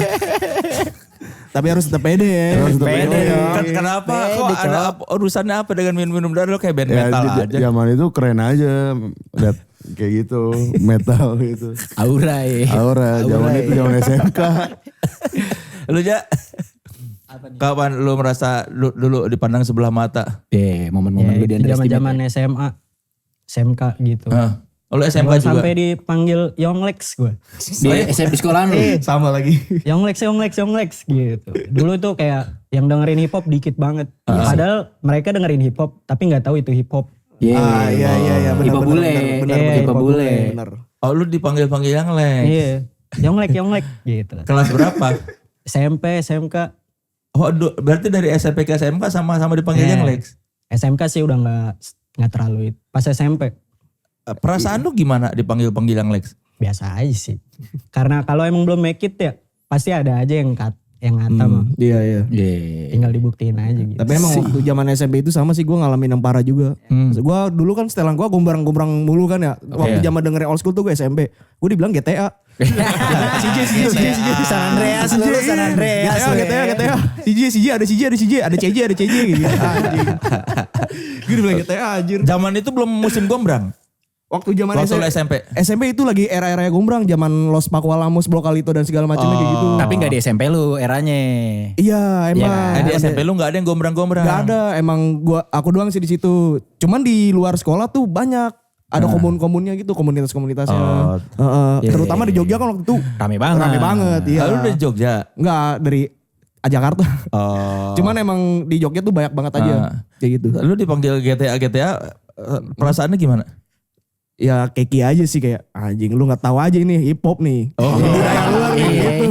Tapi harus tetap pede ya. Kenapa? Kok ada urusannya apa dengan minum-minum darah? Lo kayak band metal aja. Zaman itu keren aja. Lihat kayak gitu. Metal gitu. Aura. Zaman itu zaman SMK. Lu aja. Kapan lu merasa dulu dipandang sebelah mata? Momen-momen lu di Zaman SMA. SMK gitu. Lu SMK Gua juga? sampai dipanggil Yonglex gue. Di SMP sekolahan lu? Sama lagi. Yonglex gitu. Dulu tuh kayak yang dengerin hip hop dikit banget. Padahal mereka dengerin hip hop tapi nggak tahu itu hip hop. Iya Hipa bule. Benar. Oh lu dipanggil-panggil yang Lex. Iya. Yonglex gitu. Kelas berapa? SMP, SMK. Oh berarti dari SMP ke SMK sama-sama dipanggil yang Lex? SMK sih udah nggak terlalu itu. Pas SMP. Perasaan lu gimana dipanggil yang Lex? Biasa aja sih. Karena kalau emang belum make it ya pasti ada aja yang ngata mah. Iya. Tinggal dibuktiin aja gitu. Tapi emang waktu zaman SMP itu sama sih gue ngalamin yang parah juga. Gue dulu kan setelan gue gombrang mulu kan ya. Waktu zaman dengerin old school tuh gue SMP. Gue dibilang GTA. San Andreas lu, San Andreas. GTA. CJ ada CJ gitu. Gue dibilang GTA anjir. Zaman itu belum musim gombrang? Waktu zaman SMP. SMP itu lagi era-era gombrang, zaman Los Pakualamos, Blokalito dan segala macamnya kayak gitu. Tapi gak di SMP lu eranya. Iya emang. Di SMP lu gak ada yang gombrang-gombrang? Gak ada, emang aku doang sih di situ. Cuman di luar sekolah tuh banyak. Ada komun-komunnya gitu, komunitas-komunitasnya. Terutama di Jogja kan waktu itu Rame banget. Ah, Iya. lu dari Jogja? Enggak, dari Jakarta. Cuman emang di Jogja tuh banyak banget aja. Kayak gitu. Lu dipanggil GTA, perasaannya gimana? Ya keki aja sih kayak anjing lu gak tahu aja ini hip hop nih. Budaya luar nih gitu.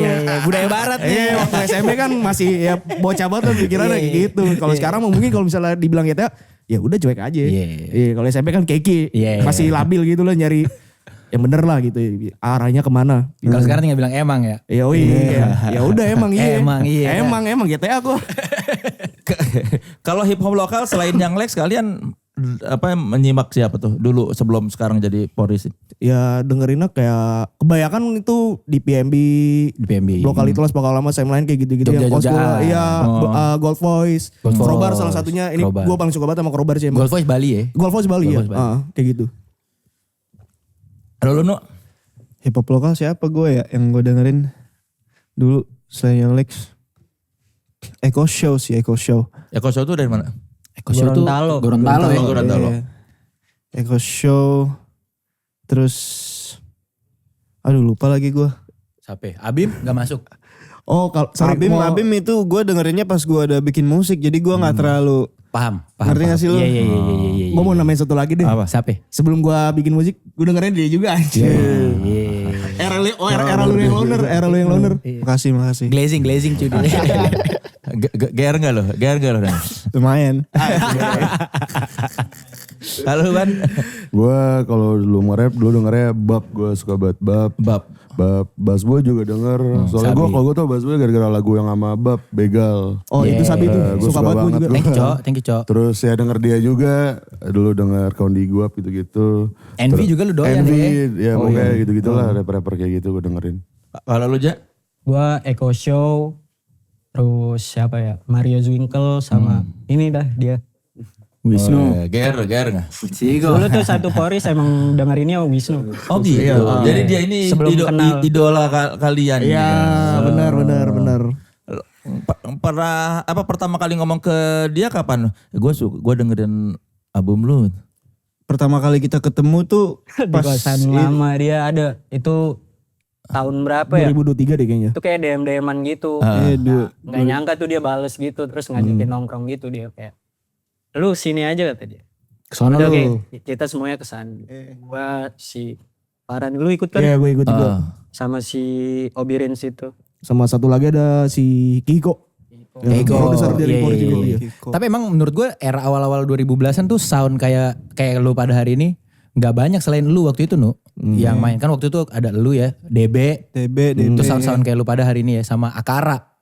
Budaya barat nih. Waktu SMP kan masih ya bocah banget pikirannya kayak gitu. Kalau sekarang mungkin kalau misalnya dibilang GTA ya udah cuek aja. Iya, kalau SMP kan keki masih labil gitu loh nyari yang bener lah gitu, arahnya kemana. Kalau sekarang tinggal bilang emang ya. Ya udah emang iya. Emang iya. GTA aku. Kalau hip hop lokal selain yang Lex kalian menyimak siapa tuh dulu sebelum sekarang jadi Poris? Ya dengerinnya kayak kebanyakan itu di PMB. Lokalitas bakal lama saya main kayak gitu-gitu yang Jogja-Jogjaan. Iya, Gold Voice. Krobar salah satunya. Ini gue paling suka banget sama Krobar sih emang. Gold Voice Bali ya. Gold Voice Bali ya. Kayak gitu. Lalu Nu? Hip hop lokal siapa gue ya yang gue dengerin dulu selain yang Lex? Echo Show. Eko Show tuh dari mana? Eko Show tuh Gorontalo. Iya. Echo Show. Terus aduh lupa lagi gue. Siapa? Abim gak masuk. Oh kalau Abim itu gue dengerinnya pas gue ada bikin musik. Jadi gue gak terlalu Paham. Ngerti gak sih lu? Iya. gue mau namain satu lagi deh. Apa? Siapa? Sebelum gue bikin musik gue dengerin dia juga aja. Era lu yang loner. Makasih. Glazing cuy. GR gak lo? Dan? Lumayan. Halo Ban. Gue kalau dulu nge-rap dulu dengernya Bab, gue suka banget Bab. Bass Boy juga denger. Soalnya kalau gue tau Bass Boy gara-gara lagu yang sama Bab, Begal. Oh itu Sabi tuh. Gue suka banget juga. Thank you Cok. Terus ya denger dia juga. Dulu denger Kondi Guap gitu-gitu. Envy juga lu doyan Envy, ya pokoknya gitu-gitu lah. Rapper-rapper kayak gitu gue dengerin. Kalau lu Ja? Gua Echo Show, terus siapa ya? Mario Zwinkel sama ini dah dia. Wisnu. GR gak? Dulu tuh satu Poris emang dengerinnya Wisnu. Oh gitu. Jadi dia ini idola kalian. Iya benar. Pernah pertama kali ngomong ke dia kapan? Gue dengerin album lu. Pertama kali kita ketemu tuh Di kosan lama dia ada. Itu tahun berapa ya? 2023 deh kayaknya. Itu kayak DM-an gitu. Gak nyangka tuh dia bales gitu. Terus ngajakin nongkrong gitu dia kayak. Lu sini aja kata dia. Kesana Udah, lu. kita semuanya kesana. Gua si Farhan lu ikut kan? Iya gue ikut juga. Sama si Obirins itu. Sama satu lagi ada si Kiko. Produser dari Poris juga dia. Tapi emang menurut gue era awal-awal 2010-an tuh sound kayak lu pada hari ini nggak banyak selain lu waktu itu yang main kan waktu itu ada lu ya DB itu sound kayak lu pada hari ini ya sama Akara.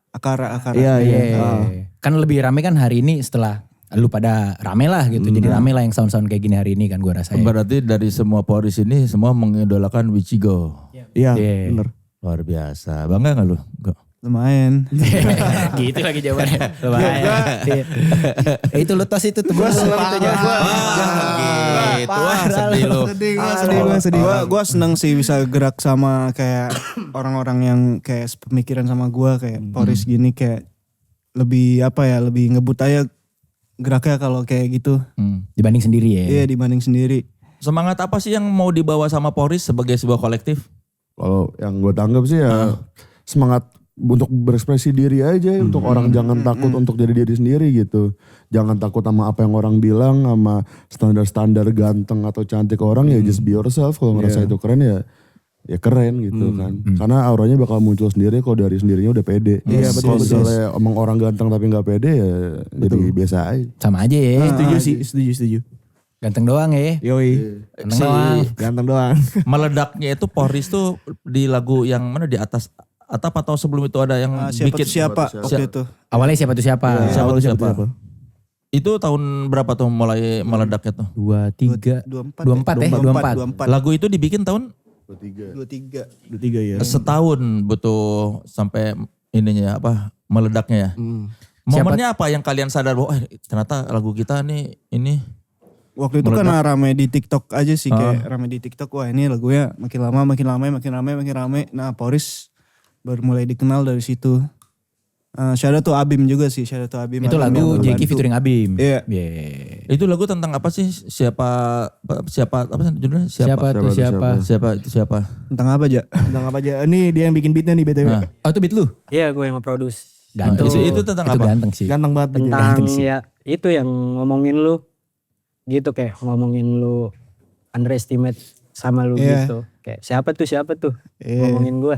Iya. Kan lebih rame kan hari ini setelah lu pada rame lah gitu. Jadi rame lah yang sound-sound kayak gini hari ini kan gue rasain. Berarti dari semua Poris ini semua mengidolakan Wichigo. Iya bener. Luar biasa. Bangga gak lu? Lumayan. Gitu lagi jawabannya. Lumayan. Itu lu tos itu tuh. Gue seneng itu Sedih. Gue seneng sih bisa gerak sama kayak orang-orang yang kayak pemikiran sama gue kayak Poris gini kayak lebih lebih ngebut aja geraknya kalau kayak gitu. Dibanding sendiri ya. Iya dibanding sendiri. Semangat apa sih yang mau dibawa sama Poris sebagai sebuah kolektif? Kalau yang gue tanggap sih ya semangat untuk berekspresi diri aja untuk orang jangan takut untuk jadi diri sendiri gitu. Jangan takut sama apa yang orang bilang sama standar-standar ganteng atau cantik orang ya just be yourself. Kalau ngerasa itu keren ya keren gitu kan. Karena auranya bakal muncul sendiri kalau dari sendirinya udah pede. Iya betul. Kalau misalnya omong orang ganteng tapi gak pede ya jadi biasa aja. Sama aja ya. Setuju. Ganteng doang ya. Yoi. Ganteng doang. Meledaknya itu Poris tuh di lagu yang mana di atas atap atau sebelum itu ada yang bikin siapa waktu itu. Awalnya siapa tuh siapa? Siapa? Itu tahun berapa tuh mulai meledaknya tuh? 24 ya. Lagu itu dibikin tahun 23 ya. setahun butuh sampai ininya meledaknya ya. Momennya apa yang kalian sadar bahwa ternyata lagu kita nih ini waktu itu kan rame di TikTok aja sih kayak rame di TikTok. Wah ini lagunya makin rame. Nah Poris baru mulai dikenal dari situ. Shout out to Abim juga sih. Itu lagu Jeki featuring Abim. Iya. Itu lagu tentang apa sih? Siapa apa sih judulnya? Siapa? Tentang apa aja? Ini dia yang bikin beatnya nih BTW. Oh itu beat lu? Iya gue yang nge-produce. Ganteng. Itu tentang apa? Ganteng sih. Ganteng banget. Tentang ya itu yang ngomongin lu. Gitu kayak ngomongin lu underestimate sama lu gitu. Kayak siapa tuh ngomongin gue.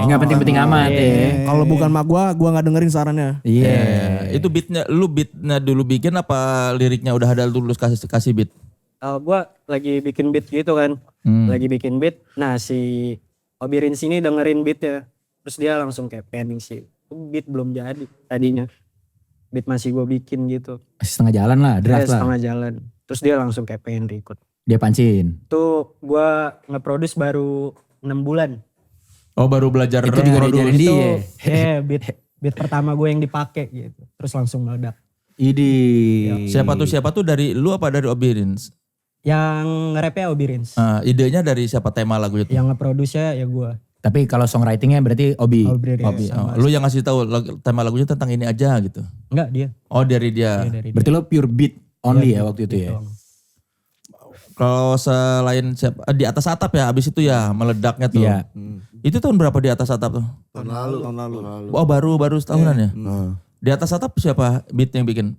Nggak penting-penting amat ya. Kalau bukan mak gue gak dengerin sarannya. Itu beatnya dulu bikin apa liriknya udah ada lulus kasih beat? gue lagi bikin beat gitu kan. Lagi bikin beat. Nah si Obirin sini dengerin beatnya. Terus dia langsung kayak pengen sih. Beat belum jadi tadinya. Beat masih gue bikin gitu. Setengah jalan lah, draft lah. Setengah jalan. Terus dia langsung kayak pengen record. Dia pancin. Tuh gue nge-produce baru 6 bulan. Oh baru belajar Itu juga diajarin Itu dia. beat pertama gue yang dipakai gitu. Terus langsung meledak. Idi. Siapa tuh dari lu apa dari Obirins? Yang nge-rapnya Obirins. Idenya dari siapa tema lagu itu? Yang nge-produce ya gue. Tapi kalau songwritingnya berarti Obi. Obirins. Lu yang ngasih tahu tema lagunya tentang ini aja gitu. Enggak dia. Oh dari dia. Berarti lo pure beat only ya waktu itu ya. Kalau selain di atas atap ya, abis itu ya meledaknya tuh. Iya. Itu tahun berapa di atas atap tuh? Tahun lalu. Oh baru setahunan ya. Di atas atap siapa beat yang bikin?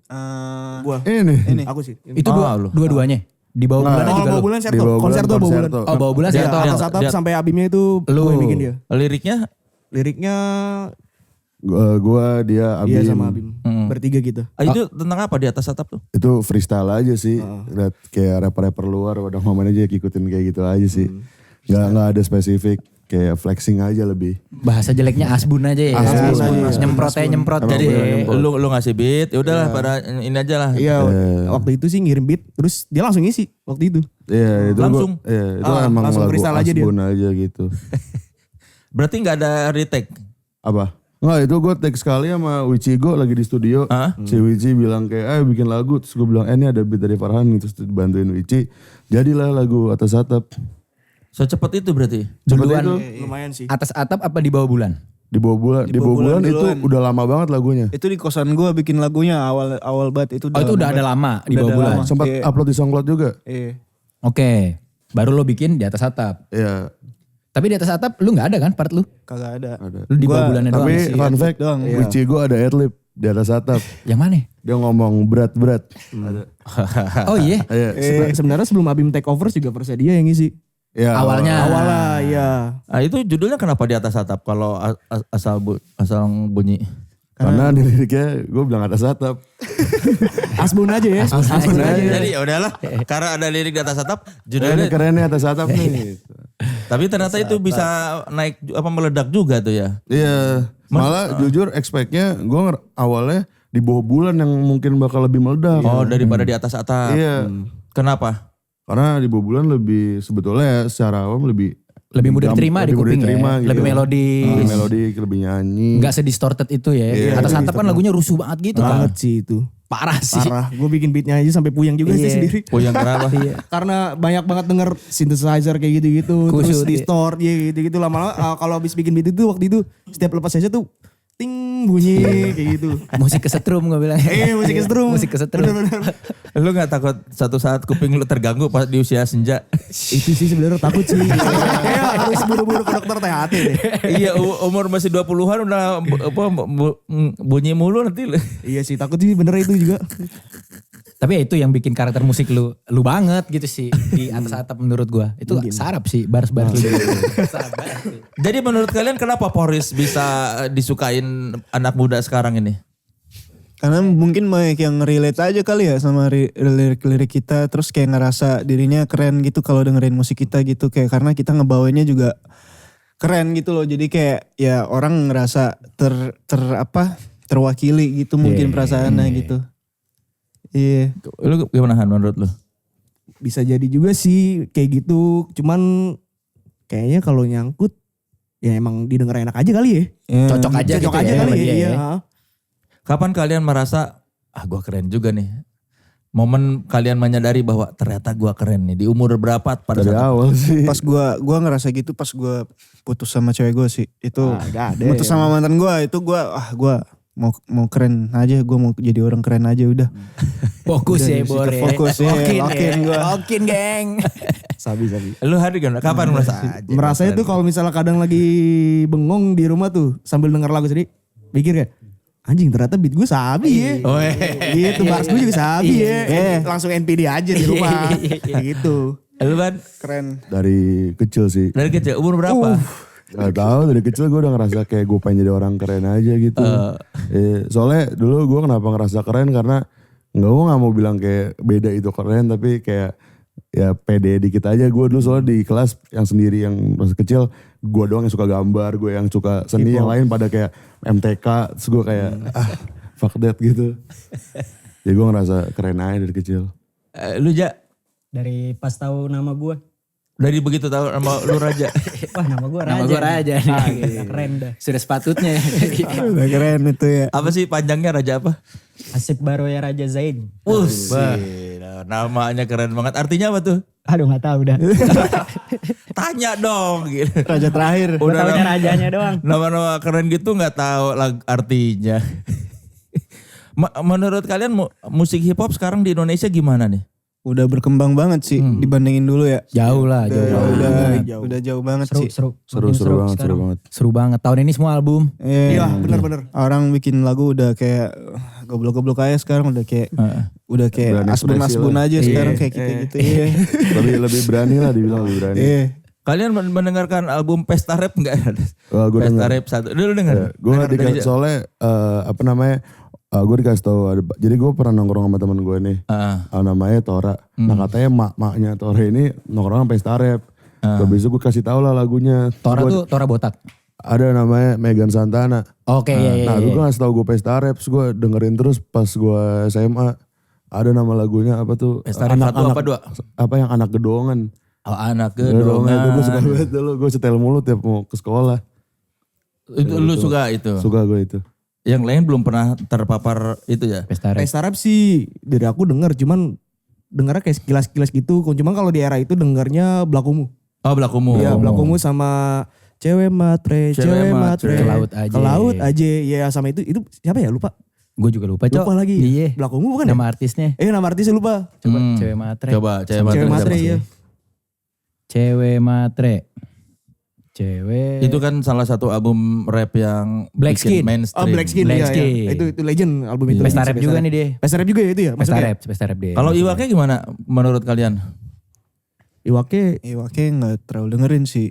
Gua. Ini. Aku sih. Itu dua-duanya. Di bawah bulannya juga Bawa lo. bulan Di Serto. bawah Konser tuh bawa bulan. Oh bawa bulan Dia- saya tahu. dia- Atas atap dia- sampai abimnya itu Lu. gue yang bikin dia. Liriknya? Liriknya Gua, dia, Abim. dia sama Abim. Bertiga gitu. Itu tentang apa di atas atap tuh? Itu freestyle aja sih. Lihat kayak rapper-rapper luar pada ngomong aja ikutin kayak gitu aja sih. Nggak ada spesifik. Kayak flexing aja lebih. Bahasa jeleknya asbun aja ya. Nyemprot. Jadi Jadi lu ngasih beat, ya udahlah pada ini aja lah. Iya, waktu itu sih ngirim beat, terus dia langsung ngisi waktu itu. Iya itu Langsung? itu emang langsung lagu freestyle aja dia. Asbun aja gitu. Berarti nggak ada retake. Apa? Enggak itu gue take sekali sama Wichigo lagi di studio. Hah? Si Wichi bilang kayak ayo bikin lagu. Terus gue bilang ini ada beat dari Farhan. Terus dibantuin Wichi. Jadilah lagu Atas Atap. Secepat itu berarti. duluan Lumayan sih. atas atap apa di bawah bulan? Di bawah bulan. Di bawah bulan itu udah lama banget lagunya. Itu di kosan gue bikin lagunya awal banget itu. Oh itu udah ada lama di Udah bawah ada bulan. lama. Sempat Iya. upload di SoundCloud juga. Iya. Oke. Baru lo bikin di atas atap. Iya. Tapi di atas atap lu gak ada kan part lu? Kagak ada. Lu di bawah bulannya doang. Tapi sih, fun adlib fact, doang. Wichigo ada adlib di Atas Atap. Yang mana? Dia ngomong berat-berat. Oh iya. Sebenarnya sebelum Abim take over juga versi dia yang ngisi. Ya, Awalnya. Awalnya iya. Nah itu judulnya kenapa di atas atap kalau asal bunyi? Karena di liriknya gue bilang Atas Atap. Asbun aja ya. Asbun aja. Jadi ya udahlah, karena ada lirik di atas atap, Ini judulnya. kerennya Atas Atap nih. Tapi ternyata itu bisa naik apa meledak juga tuh ya. Iya. Malah jujur expect-nya gue awalnya di bawah bulan yang mungkin bakal lebih meledak. Oh daripada di atas atap. Iya. Kenapa? Karena di bawah bulan lebih sebetulnya secara awam lebih Mudah diterima di lebih mudah kuping diterima ya. gitu. Lebih melodis. Lebih melodik, lebih nyanyi. Enggak sedistorted itu ya. Atas atap kan lagunya rusuh banget gitu kan. Banget sih itu. Parah sih. Parah. Gue bikin beatnya aja sampai puyeng juga sih sendiri. Oh yang kenapa? Karena banyak banget denger synthesizer kayak gitu-gitu. Kusut, Terus iya. distort ya gitu-gitu. Lama-lama kalau habis bikin beat itu waktu itu setiap lepas aja tuh ting bunyi kayak gitu. Musik kesetrum gue bilang. Musik kesetrum. Musik kesetrum. Bener-bener. Lu gak takut satu saat kuping lu terganggu pas di usia senja? Itu sih sebenarnya takut sih. Kayak harus buru-buru ke dokter THT deh. Iya umur masih 20-an udah bunyi mulu nanti. Iya sih takut sih bener itu juga. Tapi ya itu yang bikin karakter musik lu banget gitu sih di atas atap menurut gua. Itu sarap sih baris-baris lu. Sarap banget sih. Jadi menurut kalian kenapa Poris bisa disukain anak muda sekarang ini? Karena mungkin banyak yang relate aja kali ya sama lirik-lirik kita. Terus kayak ngerasa dirinya keren gitu kalau dengerin musik kita gitu. Kayak karena kita ngebawanya juga keren gitu loh. Jadi kayak ya orang ngerasa terwakili gitu mungkin perasaannya gitu. Iya. Lu gimana Han menurut lu? Bisa jadi juga sih kayak gitu. Cuman kayaknya kalau nyangkut ya emang didengar enak aja kali ya. Cocok aja Cocok gitu aja ya kali sama ya. dia Iya. ya. Kapan kalian merasa gua keren juga nih? Momen kalian menyadari bahwa ternyata gua keren nih di umur berapa pada Dari saat awal sih. Pas gua ngerasa gitu pas gua putus sama cewek gua sih. Itu Gak ada. putus sama mantan gua itu gua mau keren aja, gua mau jadi orang keren aja udah. Fokus Udah ya dari situ Bor ya. fokus ya, lock-in gua. Lock-in geng. Sabi. lu hari gimana? Kapan merasa? Merasa itu kalau misalnya kadang lagi bengong di rumah tuh sambil denger lagu sendiri. Pikir kayak anjing ternyata beat gue sabi ya. Oh, Gitu bars gue juga sabi ya. Langsung NPD aja di rumah. Gitu. Lu Ban Keren. Dari kecil sih. dari kecil umur berapa? Gak tau dari kecil gue udah ngerasa kayak gue pengen jadi orang keren aja gitu. Soalnya dulu gue kenapa ngerasa keren karena gue gak mau bilang kayak beda itu keren tapi kayak ya pede dikit aja. Gue dulu soalnya di kelas yang sendiri yang masih kecil, gue doang yang suka gambar, gue yang suka seni, yang lain pada kayak MTK, terus gue kayak fuck that gitu. Jadi gue ngerasa keren aja dari kecil. Lu Ja, Dari pas tahu nama gue. dari begitu tahu nama lu Raja. Wah nama gue Raja. Nama gue Raja nih. Ah, gila, keren dah. Sudah sepatutnya. Udah keren itu ya. Apa sih panjangnya Raja apa? Asip Baroya Raja Zain. Namanya keren banget. Artinya apa tuh? Aduh gak tahu dah. Tanya dong. Gitu. Raja terakhir. Gue taunya rajanya doang. Nama-nama keren gitu nggak tahu artinya. Menurut kalian musik hip hop sekarang di Indonesia gimana nih? Udah berkembang banget sih dibandingin dulu ya. Jauh lah, Udah jauh banget Seru, sih. seru. Seru Makin banget, seru sekarang. banget. Seru banget. Tahun ini semua album. Iya, bener-bener. Orang bikin lagu udah kayak goblok-goblok aja sekarang udah kayak Berani asbun-asbun ekspresi aja lah. sekarang kayak kita gitu. Iya. lebih berani lah dibilang lebih berani. Iya. Kalian mendengarkan album Pesta Rap enggak? Wah, gue Pesta denger. Rap 1. Dulu denger. Gue dikasih soalnya gue dikasih tahu jadi gue pernah nongkrong sama teman gue nih. Namanya Tora. Nah katanya maknya Tora ini nongkrong sama Pesta Rap. Habis itu gue kasih tahu lah lagunya. Tora Terus tuh Tora botak. ada namanya Megan Santana. Oke, iya. Nah gue kasih tahu gue Pesta Rap, terus gue dengerin terus pas gue SMA. Ada nama lagunya apa tuh? Pesta Rap 1 apa 2? Apa yang anak gedongan. Oh, anak Gedongan itu gue suka gedongan. banget dulu. Gue setel mulu tiap mau ke sekolah. Itu lu suka itu? Suka gue itu. Yang lain belum pernah terpapar itu ya? Pesta Rap. Pesta Rap sih dari aku denger, cuman dengernya kayak sekilas-sekilas gitu. Cuman kalau di era itu dengernya Blakumu. Oh, Blakumu. Iya, Blakumu sama Cewek Matre. Ke laut aja. Ke laut aja. Ya sama itu siapa ya lupa. Gue juga lupa, Cok. Lupa lagi. Iya. Blakumu bukan Nama ya? artisnya. Nama artisnya lupa. Coba Cewek Matre. Coba Cewek Cewek Matre. Matre iya. Cewek Matre. Cewek. Itu kan salah satu album rap yang Black bikin Skin. mainstream. Oh Black Skin, Black iya, Skin. iya. Itu legend album itu. Pesta legend Rap sih, juga nih dia. Pesta Rap juga ya itu ya? Pesta Maksudnya Rap, Pesta Rap dia. Kalau Iwake gimana menurut kalian? Iwake Kayak nggak terlalu dengerin sih.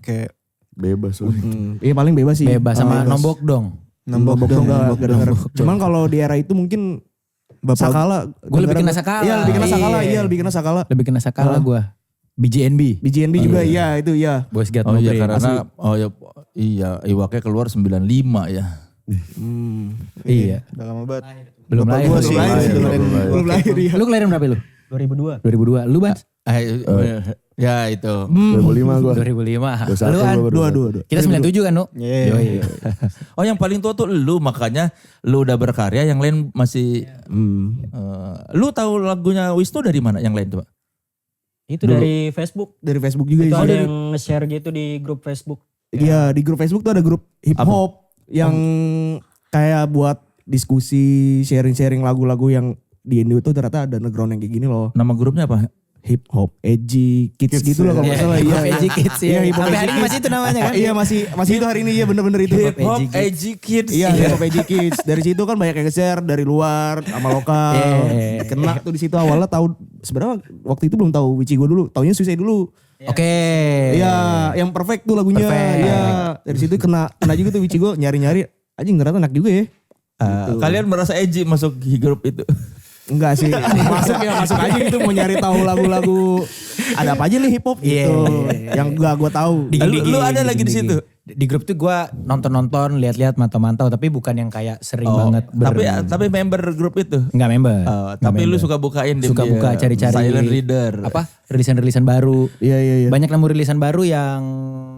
Kayak Bebas lah. iya paling bebas sih. Bebas sama Nombok dong. nambok dong. Nggak denger. Cuman kalau di era itu mungkin Sakala. Gue lebih kena Sakala. Iya lebih kena Sakala. Iya lebih kena Sakala. Lebih kena Sakala gue. BJNB. BJNB juga iya itu iya. Boys Got Oh No iya Brain. karena iya Iwake keluar 95 ya. Iya. Udah lama banget. Belum Bapak lahir. gua sih dengerin. Belum lahir ya. Lu kelahiran berapa lu? 2002. 2002. Lu Ban? Ya itu. 2005 gue. 2005. 21 Lu An? gua baru. Kita 97 kan, Nu? Iya. Oh yang paling tua tuh lu, makanya lu udah berkarya, yang lain masih. Lu tahu lagunya Wisnu dari mana? Yang lain tuh Pak? Itu dari Facebook. Dari Facebook juga Itu sih. ada yang nge-share gitu di grup Facebook. Iya di grup Facebook tuh ada grup hip hop yang kayak buat diskusi sharing-sharing lagu-lagu yang di Indo tuh ternyata ada underground yang kayak gini loh. Nama grupnya apa? Hip hop, edgy, kids gitu loh kalau nggak salah. Iya, Edgy Kids ya. Iya, hip hop Sampai edgy hari ini masih itu namanya kan? Iya masih itu hari ini ya bener-bener itu. Hip Hop Edgy Kids. Iya, hip hop edgy kids. Dari situ kan banyak yang nge-share dari luar sama lokal. Kena tuh di situ awalnya tahu sebenarnya waktu itu belum tahu Wici gue dulu, taunya Suicide dulu. Oke. Iya, yang perfect tuh lagunya. Iya, dari situ kena juga tuh Wici gue nyari-nyari. Anjing ternyata enak juga ya. Kalian merasa edgy masuk grup itu? Enggak sih, masuk aja gitu mau nyari tahu lagu-lagu ada apa aja nih hip hop gitu. Yang gak gue tahu. Lu ada lagi di situ? Di grup tuh gue nonton-nonton, lihat-lihat, mantau-mantau, tapi bukan yang kayak sering banget. Tapi member grup itu? Enggak member. Tapi lu suka bukain dia. Suka buka cari-cari. Silent reader. Apa? Rilisan-rilisan baru. Iya. Banyak nemu rilisan baru yang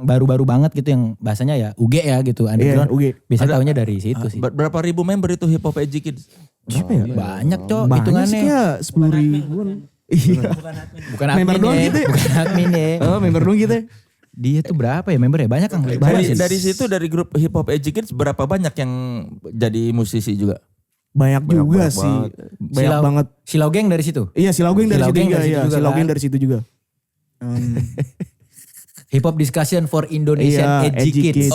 baru-baru banget gitu, yang bahasanya ya UG ya gitu. Underground. UG. Bisa taunya dari situ sih. Berapa ribu member itu Hip Hop Edgy Kids? Berapa ya? Banyak Cok, Banyak hitungannya. sih ya 10.000-an. Iya. Bukan Member admin doang ya. gitu ya? Bukan admin ya. Oh member dong gitu ya. Dia tuh berapa ya member ya? Banyak kan? Dari situ dari grup Hip Hop Edgy Kids berapa banyak yang jadi musisi juga? Banyak juga sih. Banyak banget. Silau Geng dari situ. Iya Silau Geng dari Silau situ Geng juga. dari situ Iya juga Silau kan? Geng dari situ juga. Hip Hop Discussion for Indonesian Iya, Edgy Kids.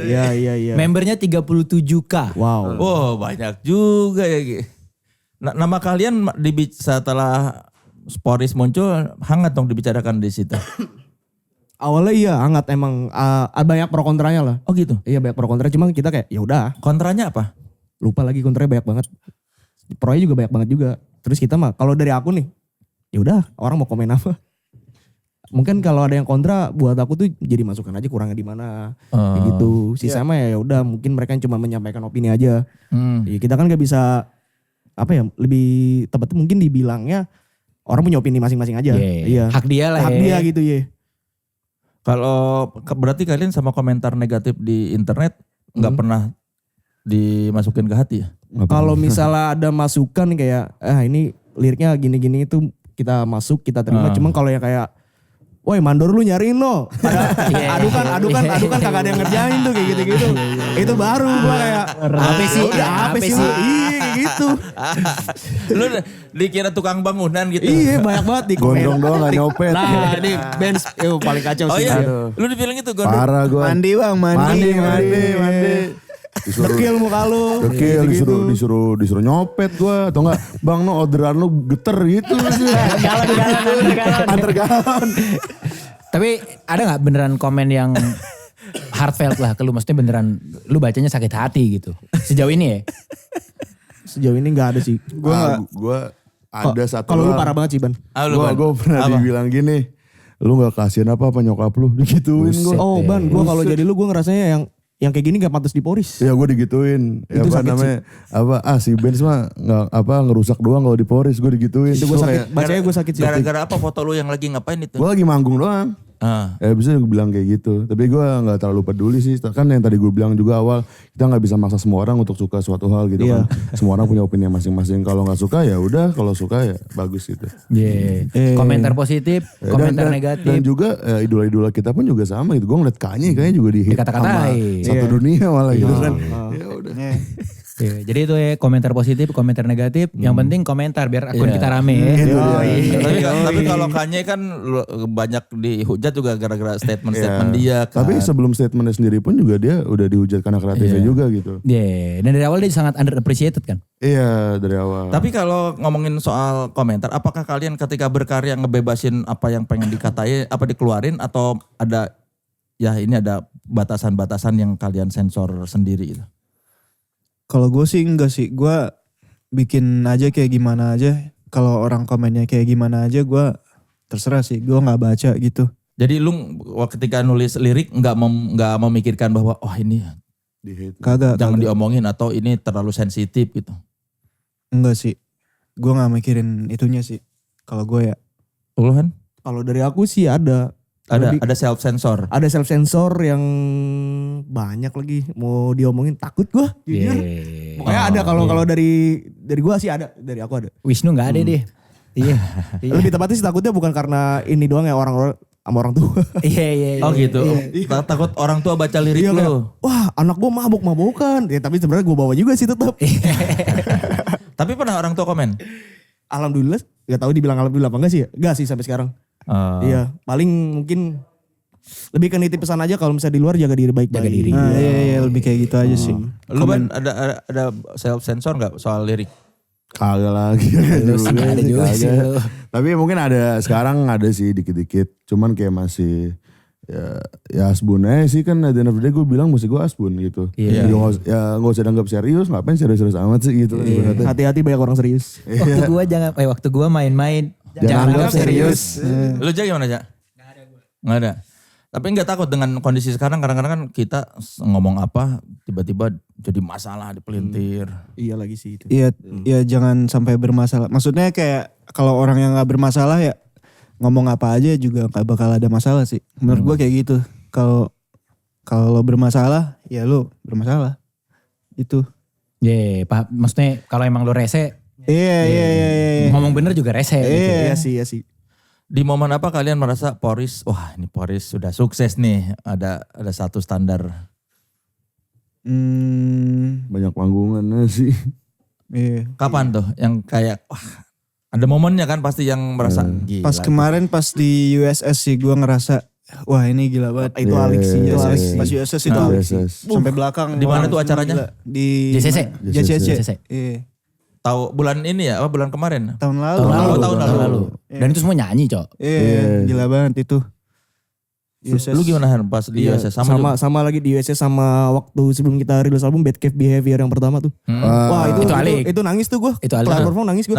Iya. Membernya 37K. Wow. Oh banyak juga ya. Gi. Nama kalian setelah Sporis muncul hangat dong dibicarakan di situ. Awalnya iya hangat emang banyak pro kontranya lah. Oh gitu. Iya banyak pro kontra cuma kita kayak ya udah Kontranya apa? lupa lagi kontranya banyak banget. Pronya juga banyak banget juga. Terus kita mah kalau dari aku nih ya udah orang mau komen apa. Mungkin kalau ada yang kontra buat aku tuh jadi masukan aja kurangnya di mana kayak gitu. Sisanya mah ya udah mungkin mereka cuma menyampaikan opini aja. Ya, kita kan gak bisa apa ya lebih tepatnya mungkin dibilangnya orang punya opini masing-masing aja. Iya. Hak dia lah. Hak dia gitu ya. Kalau berarti kalian sama komentar negatif di internet nggak pernah dimasukin ke hati ya? Kalau misalnya ada masukan kayak ini liriknya gini-gini itu kita masuk kita terima. Cuman kalau yang kayak woi mandor lu nyariin lo. Adukan kagak ada yang ngerjain tuh kayak gitu-gitu. Itu baru gua kayak apa sih? Apa sih? Iya kayak gitu. Lu dikira tukang bangunan gitu. Iya banyak banget di komen. Gondrong doang gak nyopet. Nah ini Benz paling kacau Oh sih. iya, lu dibilang itu gondrong. Parah gue. Mandi bang, mandi. Dekil muka lu. Dekil disuruh nyopet gue. Atau enggak bang no orderan lu geter gitu. Antar galon. Tapi ada gak beneran komen yang heartfelt lah ke lu? Maksudnya beneran lu bacanya sakit hati gitu. Sejauh ini ya? Sejauh ini gak ada sih. Gue ada satu. Kalau lu parah banget sih Ban. Gue pernah dibilang gini. Lu gak kasihan apa nyokap lu? Digituin gue. Oh Ban gue kalau jadi lu gue ngerasanya yang kayak gini gak pantas diporis. Ya gue digituin. Itu apa sakit namanya? Si Benz mah ngerusak doang kalau diporis. Gue digituin. Itu gue sakit. Bacanya gue sakit sih. Gara-gara apa foto lu yang lagi ngapain itu? Gue lagi manggung doang. Ya bisa gue bilang kayak gitu. Tapi gue gak terlalu peduli sih. Kan yang tadi gue bilang juga awal. Kita gak bisa maksa semua orang untuk suka suatu hal gitu kan. Semua orang punya opini masing-masing. Kalau gak suka ya udah. Kalau suka ya bagus gitu. Komentar positif, komentar negatif. Dan juga idola-idola kita pun juga sama gitu. Gue ngeliat Kanye kayaknya juga di hit sama satu dunia malah gitu kan. Ya udah. Jadi itu ya komentar positif, komentar negatif. Yang penting komentar biar akun kita rame. Tapi kalau Kanye kan banyak dihujat juga gara-gara statement-statement dia. Kan. Tapi sebelum statementnya sendiri pun juga dia udah dihujat karena kreatifnya juga gitu. Dan dari awal dia sangat underappreciated kan. Iya dari awal. Tapi kalau ngomongin soal komentar, apakah kalian ketika berkarya ngebebasin apa yang pengen dikatain, apa dikeluarin atau ada ini ada batasan-batasan yang kalian sensor sendiri gitu? Kalau gue sih enggak sih, gue bikin aja kayak gimana aja. Kalau orang komennya kayak gimana aja gue terserah sih, gue nggak baca gitu. Jadi lu ketika nulis lirik nggak memikirkan bahwa ini kagak diomongin atau ini terlalu sensitif gitu? Enggak sih, gue nggak mikirin itunya sih. Kalau gue ya. Lu kan? Kalau dari aku sih ada self sensor. Ada self sensor yang banyak lagi mau diomongin takut gue. Pokoknya ada kalau dari gue sih ada, dari aku ada. Wisnu nggak ada deh. Iya. Lebih tepatnya sih takutnya bukan karena ini doang ya orang sama orang tua. Iya. Oh gitu. Takut orang tua baca lirik lu. Wah anak gue mabuk-mabukan. Ya tapi sebenarnya gue bawa juga sih tetap. Tapi pernah orang tua komen? Alhamdulillah. Gak tahu dibilang alhamdulillah apa enggak sih ya? Enggak sih sampai sekarang. Iya, paling mungkin lebih ke nitip pesan aja kalau misalnya di luar jaga diri baik-baik. Jaga diri. Iya, lebih kayak gitu aja sih. Lu kan ada self sensor nggak soal lirik? Kagak lagi. Ada juga sih. Tapi mungkin sekarang ada sih dikit-dikit. Cuman kayak masih ya asbun aja sih kan. At the end of the day gue bilang musik gue asbun gitu. Jadi gak usah dianggap serius. Ngapain serius-serius amat sih gitu. Hati-hati banyak orang serius. Waktu gua main-main. Jangan anggap serius. Lu aja gimana aja? Nggak ada. Tapi nggak takut dengan kondisi sekarang. Kadang-kadang kan kita ngomong apa tiba-tiba jadi masalah dipelintir. Iya lagi sih itu. Iya jangan sampai bermasalah. Maksudnya kayak kalau orang yang nggak bermasalah ya ngomong apa aja juga nggak bakal ada masalah sih. Menurut gue kayak gitu. Kalau lo bermasalah ya lo bermasalah. Itu. Maksudnya kalau emang lo rese. Iya. Ngomong bener juga rese. Iya sih. Di momen apa kalian merasa Poris, wah ini Poris sudah sukses nih, ada satu standar. Banyak panggungan sih. Iya. Kapan tuh yang kayak, wah ada momennya kan pasti yang merasa gila. Pas kemarin pas di USS sih gue ngerasa, wah ini gila banget. Itu Alex sih. Pas USS itu Alex. Sampai belakang. Di mana tuh acaranya? Di JCC. Iya. Tahu bulan ini ya, bulan kemarin? Tahun lalu. Tahun lalu. Dan itu semua nyanyi, Cok. Iya, gila banget itu. Lu gimana Han pas di USS? Sama lagi di USS sama waktu sebelum kita rilis album Bad Cave Behavior yang pertama tuh. Wah itu nangis tuh gue. Itu Alik. Kelar perform nangis gue.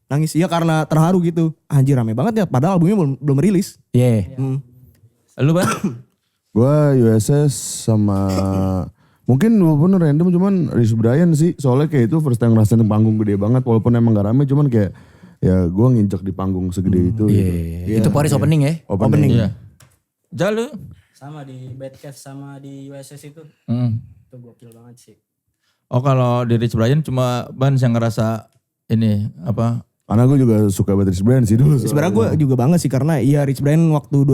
Nangis iya karena terharu gitu. Anjir rame banget ya padahal albumnya belum rilis. Iya. Lu Ban? Gue USS sama mungkin walaupun random cuman Rich Brian sih. Soalnya kayak itu first time ngerasain panggung gede banget walaupun emang gak rame cuman kayak ya gue nginjek di panggung segede itu. Iya. Itu Poris opening ya? Opening. Iya. Jalu? Sama di Bad Cave sama di USS itu. Itu gokil banget sih. Oh kalau di Rich Brian cuma Ban yang ngerasa ini apa? Karena gue juga suka banget Rich Brian sih dulu. Sebenarnya gue juga banget sih karena iya Rich Brian waktu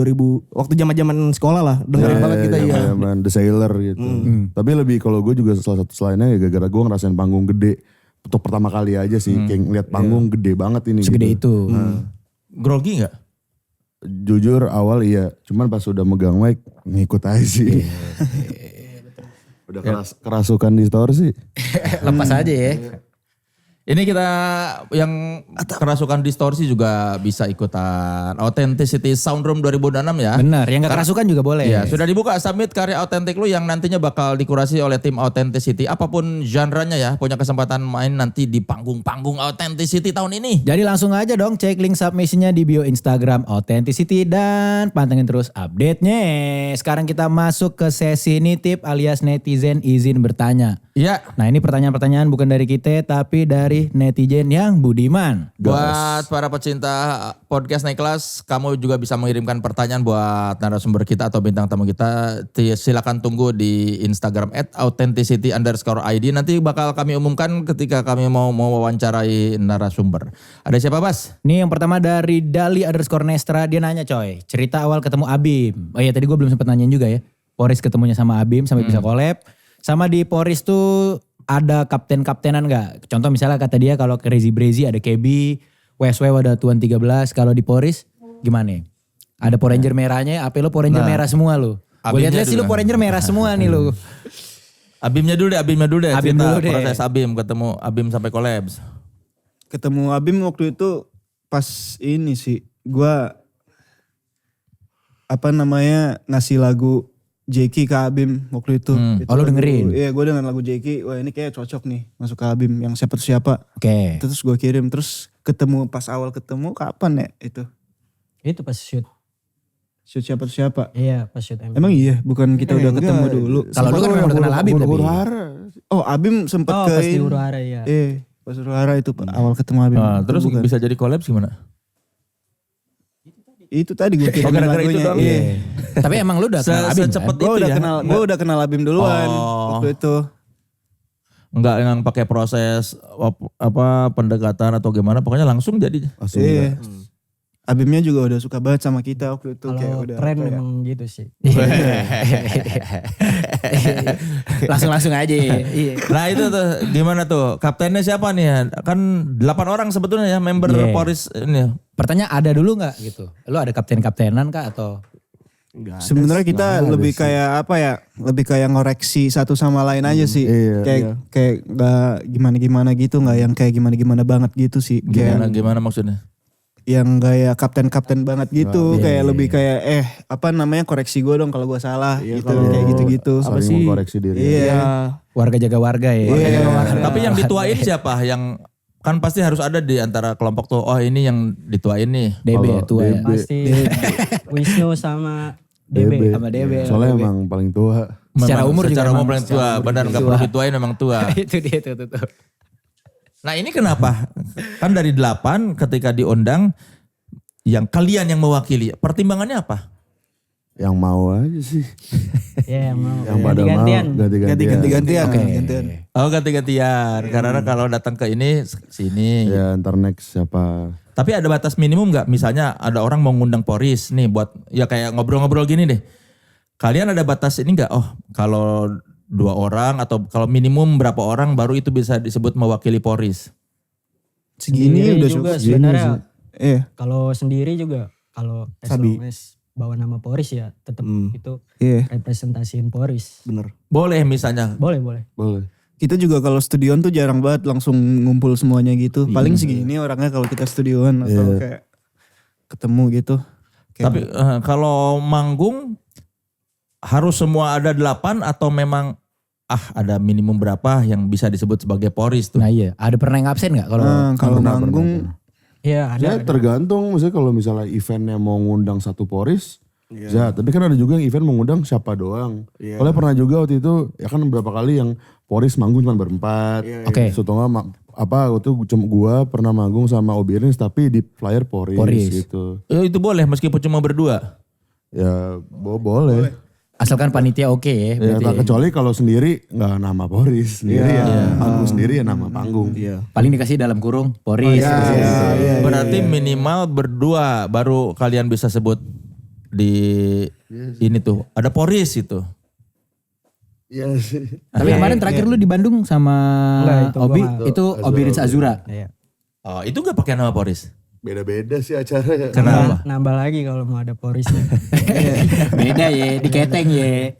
zaman sekolah lah dengerin banget kita ya. The Sailor gitu. Tapi lebih kalau gue juga salah satu selainnya ya gara-gara gue ngerasain panggung gede. Untuk pertama kali aja sih kayak ngeliat panggung gede banget ini. Segede gitu. itu. Grogi gak? Jujur awal iya, cuman pas udah megang mic ngikut aja sih. Udah kerasukan distorsi. Lepas aja ya. Ini kita yang kerasukan distorsi juga bisa ikutan Authenticity Soundroom 2006 ya. Benar, yang gak kerasukan juga boleh. Ya, sudah dibuka submit karya autentik lu yang nantinya bakal dikurasi oleh tim Authenticity. Apapun genre-nya ya, punya kesempatan main nanti di panggung-panggung Authenticity tahun ini. Jadi langsung aja dong cek link submissionnya di bio Instagram Authenticity dan pantengin terus update-nya. Sekarang kita masuk ke sesi nitip alias netizen izin bertanya. Iya. Nah ini pertanyaan-pertanyaan bukan dari kita tapi dari netizen yang budiman. Buat para pecinta podcast Naik Kelas, kamu juga bisa mengirimkan pertanyaan buat narasumber kita atau bintang tamu kita. Silakan tunggu di Instagram @authenticity_id. Nanti bakal kami umumkan ketika kami mau wawancarai narasumber. Ada siapa Bas? Nih yang pertama dari Dali_Nestra, dia nanya coy, cerita awal ketemu Abim. Oh iya tadi gue belum sempat nanyain juga ya. Poris ketemunya sama Abim sampai bisa collab. Sama di Poris tuh ada kapten-kaptenan gak? Contoh misalnya kata dia kalau Crazy Breezy ada KB, Westwave ada Tuan 13. Kalau di Poris gimana? Ada Power Ranger merahnya, apa lo Power Ranger merah semua lo? Gue lihat sih lo Power Ranger merah semua nih lo. Abimnya dulu deh. Abim Cerita dulu deh. proses Abim ketemu Abim sampai collabs. Ketemu Abim waktu itu pas ini sih. Gue ngasih lagu Jeki ke Abim waktu itu. Oh lu dengerin? Iya gue dengan lagu Jeki, wah ini kayak cocok nih masuk ke Abim yang siapa. Oke. Terus gue kirim, terus ketemu pas awal ketemu kapan ya itu? Itu pas shoot. Shoot siapa? Iya pas shoot MV. Emang iya, bukan kita udah ketemu dulu. Kalau lu kan udah kenal Abim tapi. Oh Abim sempet Oh pas di Huru-Hara ya. Pas Huru-Hara itu awal ketemu Abim. Terus Bukan. bisa jadi collabs gimana? Itu tadi gue kirim gara-gara lagunya. itu doang. Iya. Tapi emang lu udah kenal Abim Secepat kan? itu ya? Gue udah kenal Abim duluan waktu itu. Enggak yang pakai proses pendekatan atau gimana, pokoknya langsung jadi. Iya. Abimnya juga udah suka banget sama kita waktu itu. Kayak Kalau udah keren memang gitu sih. Langsung aja. Iya. Nah itu tuh gimana tuh? Kaptennya siapa nih? Kan 8 orang sebetulnya ya member Poris ini. Pertanyaan ada dulu gak gitu? Lu ada kapten-kaptenan kah atau? Sebenarnya kita lebih kayak apa ya? Lebih kayak ngoreksi satu sama lain aja sih. Kayak nggak gimana-gimana gitu, nggak yang kayak gimana-gimana banget gitu sih. Gimana maksudnya? Yang kayak kapten-kapten banget gitu, kayak lebih kayak koreksi gue dong kalau gue salah gitu, kayak gitu-gitu. Apa sih? Mengkoreksi diri. Iya. Warga jaga warga ya. Tapi yang dituain siapa? Yang kan pasti harus ada di antara kelompok tuh. Oh ini yang dituain nih. DB tua ya. Pasti Wisnu sama DB. Sama DB. Soalnya emang paling tua. Secara umur juga secara emang paling tua. Benar gak perlu dituain memang tua. Itu dia tuh. Nah ini kenapa? Kan dari 8 ketika diundang yang kalian yang mewakili. Pertimbangannya apa? Yang mau aja sih. Iya yang mau. Yang pada mau Ganti-gantian. Oh ganti-gantian. Karena kalau datang ke ini sini. Ya ntar next siapa. Tapi ada batas minimum gak? Misalnya ada orang mau ngundang Poris nih buat ya kayak ngobrol-ngobrol gini deh. Kalian ada batas ini gak? Oh kalau 2 orang atau kalau minimum berapa orang baru itu bisa disebut mewakili Poris? Segini udah juga cukup. sebenarnya. Iya. Kalau sendiri juga kalau Sabi. bawa nama Poris ya tetap itu Iya. representasiin Poris. Bener. Boleh misalnya. Boleh. Kita juga kalau studioan tuh jarang banget langsung ngumpul semuanya gitu. Paling segini orangnya kalau kita studioan atau kayak ketemu gitu. Tapi kalau manggung harus semua ada 8 atau memang ada minimum berapa yang bisa disebut sebagai poris tuh? Nah iya, ada pernah yang absen gak Kalau manggung Iya ada. Ya tergantung, misalnya kalau misalnya eventnya mau ngundang satu poris, ya. Tapi kan ada juga yang event mengundang siapa doang. Kalau pernah juga waktu itu, ya kan beberapa kali yang poris manggung cuma berempat. Oke. Waktu itu gua pernah manggung sama Obirins tapi di flyer poris gitu. Itu boleh meskipun cuma berdua. Ya boleh. Asalkan panitia oke ya. Ya, berarti tak kecuali kalau sendiri nggak nama poris sendiri panggung sendiri ya nama panggung. paling dikasih dalam kurung poris. Berarti minimal berdua baru kalian bisa sebut di ini tuh. Ada poris itu. Iya sih. Tapi kemarin terakhir lu di Bandung sama Enggak, itu Obi, gua itu Obi Ritz Azura. Iya. Oh, itu gak pakai nama poris? Beda-beda sih acaranya. Kenapa? Nambah lagi kalau mau ada porisnya. Beda ya, diketeng ya.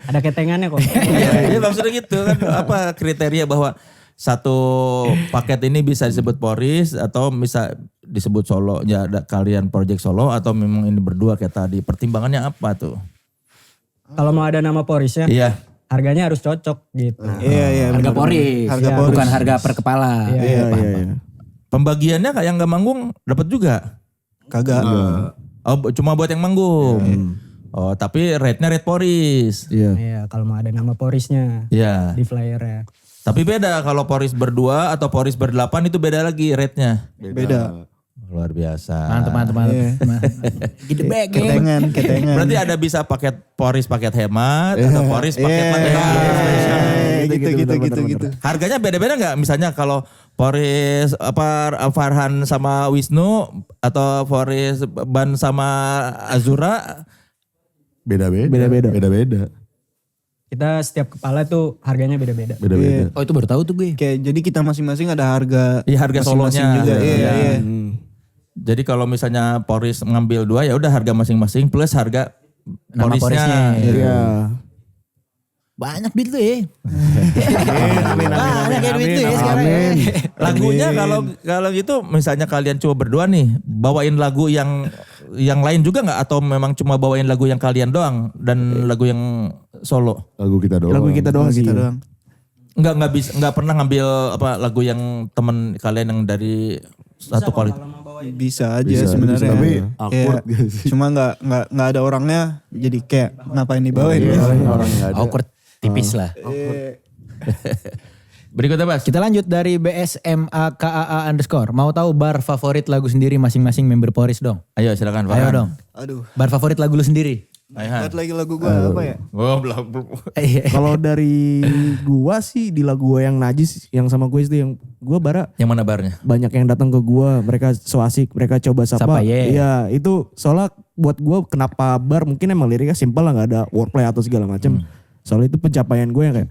Ada ketengannya kok. Iya maksudnya gitu kan apa kriteria bahwa satu paket ini bisa disebut poris atau bisa disebut solo ya ada kalian project solo atau memang ini berdua kayak tadi pertimbangannya apa tuh? Kalau mau ada nama porisnya, Iya. harganya harus cocok gitu. Iya Harga poris, Harga ya, poris. bukan harga per kepala. Iya. Pembagiannya kayak yang gak manggung dapat juga? Kagak. Oh cuma buat yang manggung. Oh tapi rate-nya rate poris. Iya, kalau mau ada nama porisnya Iya. di flyernya. Tapi beda kalau poris berdua atau poris berdelapan itu beda lagi rate-nya. Beda. Luar biasa. Mantap. Gede bag ya. Ketengan. Berarti ada bisa paket poris paket hemat atau poris paket material. Gitu. Harganya beda-beda nggak? Misalnya kalau poris Farhan sama Wisnu atau poris Ban sama Azura Beda-beda. Kita setiap kepala tuh harganya beda-beda. Beda-beda. Oh itu baru tahu tuh gue. Kayak jadi kita masing-masing ada harga. Iya harga masing-masing solonya. juga. Iya. Jadi kalau misalnya poris ngambil 2 ya udah harga masing-masing plus harga Nama porisnya. Iya. Banyak duit tuh ya. Banyak ya duit tuh ya sekarang. Lagunya kalau gitu misalnya kalian cuma berdua nih bawain lagu yang lain juga nggak atau memang cuma bawain lagu yang kalian doang dan lagu yang solo? Lagu kita doang. Kita doang. Nggak pernah ngambil lagu yang temen kalian yang dari satu kualitas. Bisa aja sebenarnya. Tapi Kayak, awkward gak sih? cuma nggak ada orangnya, jadi kayak ngapain dibawain? Orang nggak ada. Awkward tipis lah. Berikutnya Bas. Kita lanjut dari BSMAKAA_. Mau tahu bar favorit lagu sendiri masing-masing member Poris dong? Ayo silakan Ayo Farhan. dong. Aduh. Bar favorit lagu lu sendiri. Ayhan. Buat lagi lagu gue apa ya? Oh, belum. Kalau dari gua sih di lagu gua yang najis yang sama gue itu yang gua bara Yang mana barnya? banyak yang datang ke gua, mereka so asik, mereka coba Sapa, sapa. yeah. Iya, itu soalnya buat gua kenapa bar mungkin emang liriknya simpel lah, nggak ada wordplay atau segala macam. Soalnya itu pencapaian gue yang kayak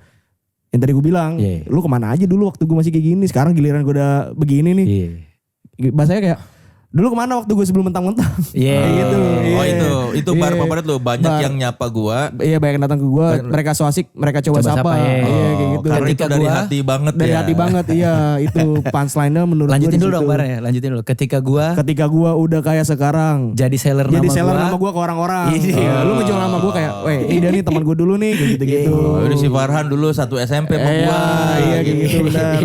yang tadi gue bilang, Yeah. lu kemana aja dulu waktu gue masih kayak gini, sekarang giliran gue udah begini nih. Iya. Bahasanya kayak dulu kemana waktu gue sebelum mentang-mentang. Iya. Kayak gitu. Oh itu bar Iya. favorit lu banyak Bar. yang nyapa gua. Iya, banyak yang datang ke gue, mereka so asik, mereka coba, Coba sapa. sapa, ya. Iya kayak gitu. Karena itu Ketika dari gua- hati banget Dari ya. hati banget, iya itu punchline-nya menurut gue. Lanjutin di dulu dong situ. bar ya, lanjutin dulu. Ketika gua Ketika gue udah kayak sekarang, jadi seller jadi nama seller gua. nama gue ke orang-orang. Iya. Lu ngejual nama gue kayak, weh ini dia nih teman gue dulu nih, kayak gitu-gitu. Oh, ini si Farhan dulu satu SMP sama gua. Iya kayak gitu benar.